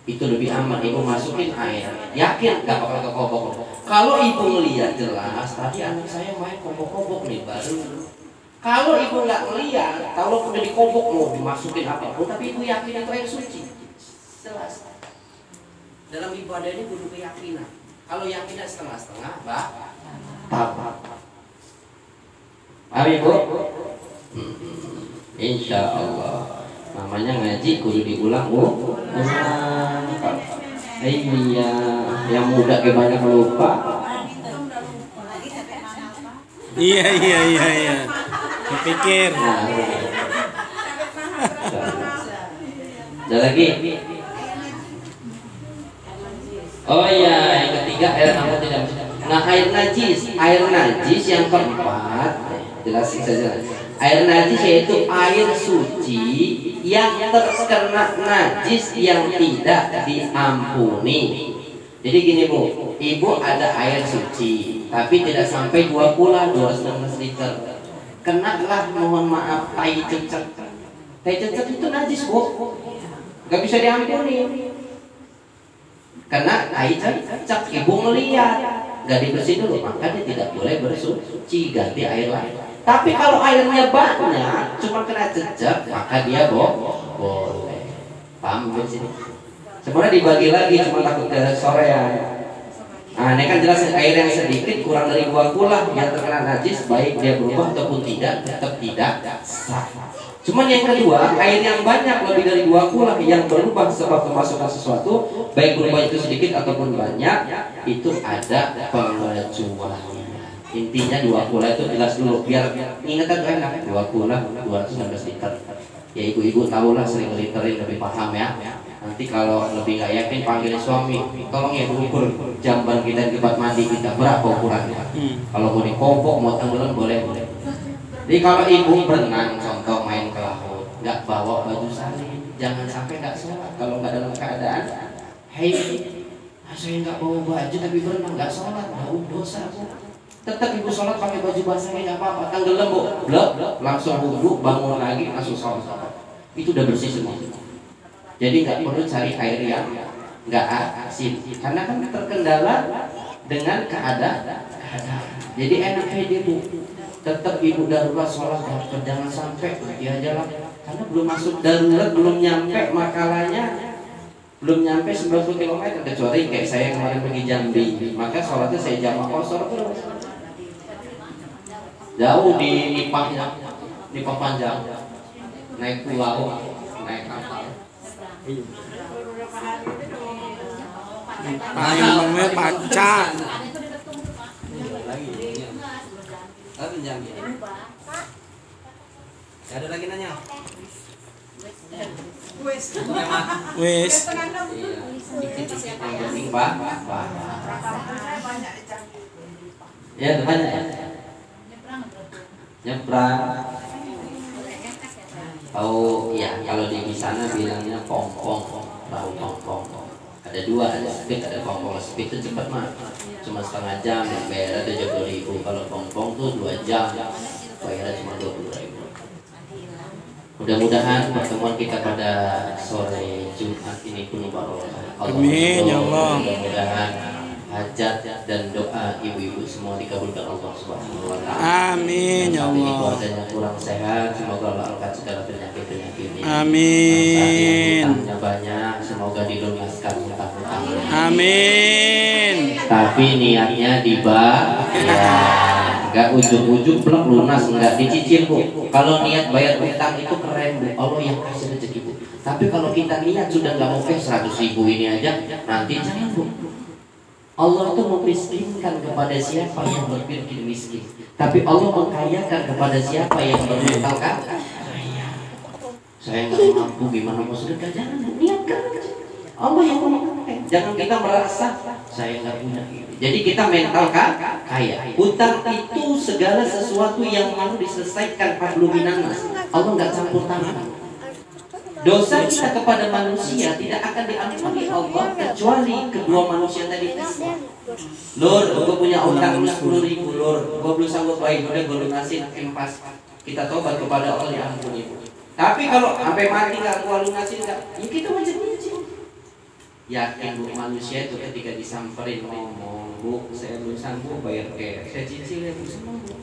Itu lebih aman. Ibu masukin air, yakin nggak bakal kekobok. Kalau ibu ngelihat jelas, tadi anak saya main kobok-kobok nih baru. Kalau ibu nggak ngelihat, kalau udah dikobok mau dimasukin apapun, tapi ibu yakin itu air suci, jelas. Dalam ibadah ini butuh keyakinan. Kalau yakinnya setengah-setengah, paham ibu? Insya Allah. Namanya ngaji kudu diulang, Bu. Iya, yang muda ke banyak lupa.
Iya. Kepikir.
Ada lagi? Oh iya, yang ketiga air namun tidak. Nah, air najis yang keempat, jelasin saja. Air najis yaitu air suci yang terkena najis yang tidak diampuni. Jadi gini Bu, ibu ada air suci tapi tidak sampai 2 kula 2,5 liter. Kenalah mohon maaf tai cecek. Tai cecek itu najis Bu, gak bisa diampuni. Kena tai cecek, ibu melihat gak dibersihin dulu, maka dia tidak boleh bersuci, ganti air lain. Tapi kalau airnya banyak, cuma kena jejak, maka dia boleh. Paham di sini? Sebenarnya dibagi lagi, cuma takut ke sore ya. Nah, ini kan jelas air yang sedikit kurang dari 2 kula yang terkena najis, baik dia berubah ataupun tidak, tetap tidak sah. Cuman yang kedua, air yang banyak lebih dari 2 kula yang berubah sebab kemasukan sesuatu, baik berubah itu sedikit ataupun banyak, itu ada pengecualian. Intinya 2 kula itu jelas dulu, biar ingatan tuh enak. 2 kula 216 liter. Ya ibu-ibu tahulah, sering literin, lebih paham ya. Nanti kalau lebih nggak yakin panggil suami, tolong ya ukur jamban kita di tempat mandi kita berapa ukurannya. Kalau mau dikobok mau tenggelam boleh. Jadi kalau ibu berenang contoh main ke laut, nggak bawa baju salin, jangan sampai nggak sholat. Kalau nggak dalam keadaan, hei, saya nggak bawa baju tapi berenang nggak sholat, bau dosa Bu. Tetap ibu sholat pakai baju basahnya nggak apa-apa, tenggelam Bu, blok, langsung wudhu, bangun lagi langsung sholat. Itu udah bersih semua. Jadi nggak perlu cari air yang nggak asin, karena kan terkendala dengan keadaan. Jadi enak aja Bu. Tetap ibu darurat sholat, jangan sampai ya jalan, karena belum masuk darurat, belum nyampe makalahnya. Belum nyampe 90 km, kecuali kayak saya kemarin pergi Jambi, maka sholatnya saya jamak kosor terus. Jauh di Nipah panjang, naik pulau, naik kapal.
Namanya pacar.
Ada Jambi. Ada lagi nanya?
Wis.
Yang penting Pak. Ya teman ya. Nyebrang. Tahu ya, kalau di sana bilangnya pongpong, tahu pongpong. Ada 2, ada speed, ada pongpong. Speed itu cepat mah, cuma setengah jam, bayar ada 20.000. Kalau pongpong tuh 2 jam, bayar cuma 20.000. Mudah-mudahan pertemuan kita pada sore Jumat ini penuh barokah.
Amin ya Allah.
Mudah-mudahan hajat dan doa ibu-ibu semua dikabulkan Allah Subhanahu wa taala.
Amin ya
Yang
Allah.
keluarganya kurang sehat, semoga Allah angkat segala penyakit-penyakitnya.
Amin.
Utangnya banyak, semoga dilunaskan utang-utangnya.
Amin.
Tapi niatnya dibayar, nggak ujuk-ujuk belum lunas, nggak dicicil Bu. Kalau niat bayar utang itu keren Bu, Allah yang kasih rezeki Bu. Tapi kalau kita niat sudah nggak mau 100.000 ini aja, nanti jangan Bu. Allah itu memiskinkan kepada siapa yang berpikir miskin, tapi Allah mengkayakan kepada siapa yang bermental kaya. Saya nggak mampu, gimana mau sedekah? Jangan, niatkan aja. Allah yang mau. Jangan kita merasa saya nggak punya. Jadi kita mental kaya. Utang itu segala sesuatu yang mau diselesaikan Fadlu minanas. Allah nggak campur tangan. Dosa kita kepada manusia tidak akan diampuni Allah kecuali kedua manusia tadi. Lur, gue punya utang 10.000 Lur, gue belum sanggup bayar, udah gue lunasin impas. Kita tobat kepada Allah diampuni. Tapi kalau sampai mati nggak gue lunasin nggak, ya kita macam-macam. Yakin Bu, manusia itu ketika disamperin ngomong, Bu, saya belum sanggup bayar cash, saya cicil ya Bu, semua Bu.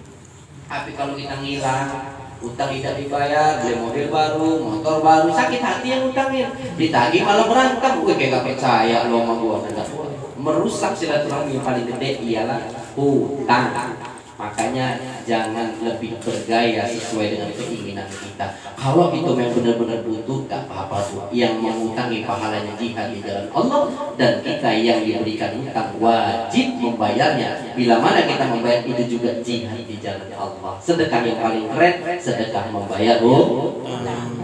Tapi kalau kita ngilang, utang tidak dibayar, beli mobil baru, motor baru, sakit hati yang utangin, ditagih malah berantem, gue kayak gak percaya lo sama gue, merusak silaturahmi yang paling gede ialah hutang. Makanya jangan lebih bergaya sesuai dengan keinginan kita. Kalau itu memang benar-benar butuh, gak apa-apa tuh. Yang mengutangi pahalanya jihad di jalan Allah, dan kita yang diberikan utang wajib membayarnya. Bila mana kita membayar itu juga jihad di jalan Allah. Sedekah yang paling keren, sedekah membayar hutang.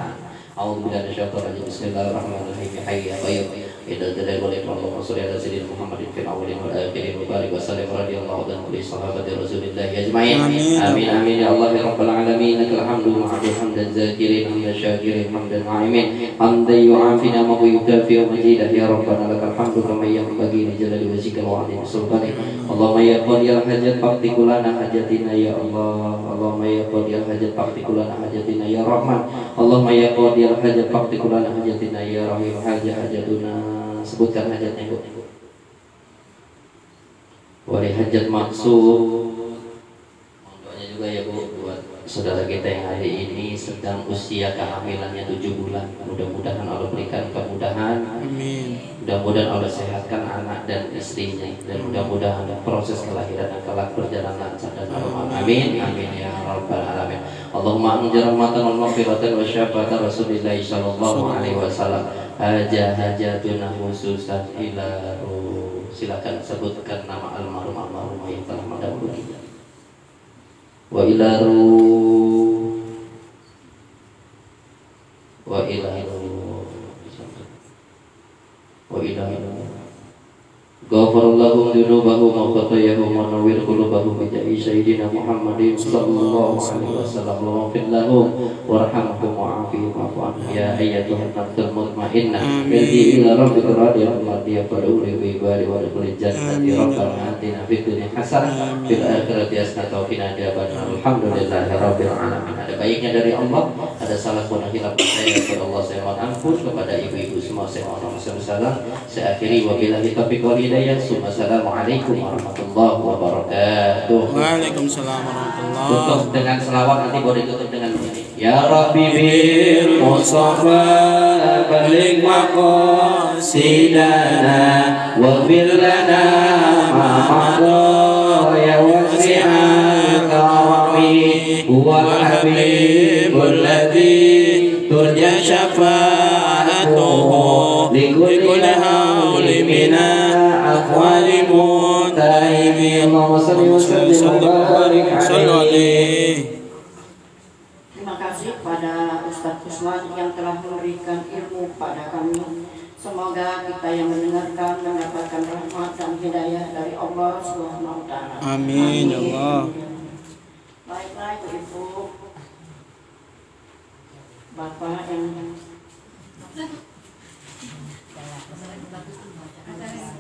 A'udzubillahi minasyaitonir rajim. Bismillahirrahmanirrahim. Hayya qayyum. Idza jalal wal ikram wa salli ala sayyidina Muhammadin fil awwalin wal akhirin wa barik wa sallim radhiyallahu anhu li sahabati Rasulillah ajma'in. Amin amin ya Allah ya rabbal alamin. Lakal hamdu ma'adul hamdan zakirin hamdan syakirin hamdan na'imin. Hamdan yu'afina ma yukafi wa majidah ya rabbana lakal hamdu kama yanbaghi li jalali wajhika wa 'azimi sultanik. Allahumma ya qadiyal hajat faqtikulana hajatina ya Allah. Allahumma ya qadiyal hajat faqtikulana hajatina ya Rahman. Allahumma ya qadiyal hajat faqtikulana hajatina ya Rahim. Hajatuna, sebutkan hajatnya Bu. Wali hajat maksud. Doanya juga ya Bu buat saudara kita yang hari ini sedang usia kehamilannya 7 bulan. Mudah-mudahan Allah berikan kemudahan.
Amin.
Mudah-mudahan Allah sehatkan anak dan istrinya, dan mudah-mudahan proses kelahiran dan kelak berjalan lancar dan normal. Amin amin ya rabbal alamin. Allahumma anjir rahmatan wal maghfiratan wa syafaatan Rasulillah sallallahu alaihi wasallam. Hajatuna khususan ila ruh. Silakan sebutkan nama almarhum yang telah mendahului kita. Wa ila ruh. Wa ila ruh. Wa ila ruh. Ghafarallahu dzunubahum wa khatayahum wa nawwir qulubahum bi jahi sayyidina Muhammadin sallallahu alaihi wasallam. Wa fil lahum warhamhum wa afihim wa anhum ya ayyatuhan nafsul mutmainnah irji ila rabbika radiyatan mardiyah fad'uhu bi ibadi wa adkhulil jannati rabbana atina fid dunya hasanah fil akhirati hasanah wa qina adzabannar. Alhamdulillahi rabbil alamin. Ada baiknya dari Allah, ada salah pun hilaf saya kepada Allah, saya mohon ampun. Kepada ibu-ibu semua saya mohon salam. Saya akhiri wabillahi taufiq wal hidayah. Assalamualaikum warahmatullahi wabarakatuh.
Waalaikumsalam warahmatullahi.
Tutup dengan selawat, nanti boleh tutup dengan ini. Ya Rabbi bil Mustafa balik maqasidana wa bil lana ma'amada ya wasi'at karami huwal habibul ladhi turja syafa'atuhu likulli hawli mina akhwali mutaibi. Allahumma salli wa sallim wa barik alaihi.
Terima kasih pada Ustadz Kusman yang telah memberikan ilmu pada kami. Semoga kita yang mendengarkan mendapatkan rahmat dan hidayah dari Allah Subhanahu wa taala.
Amin ya Allah.
Baiklah Ibu, Bapak yang
Acara yang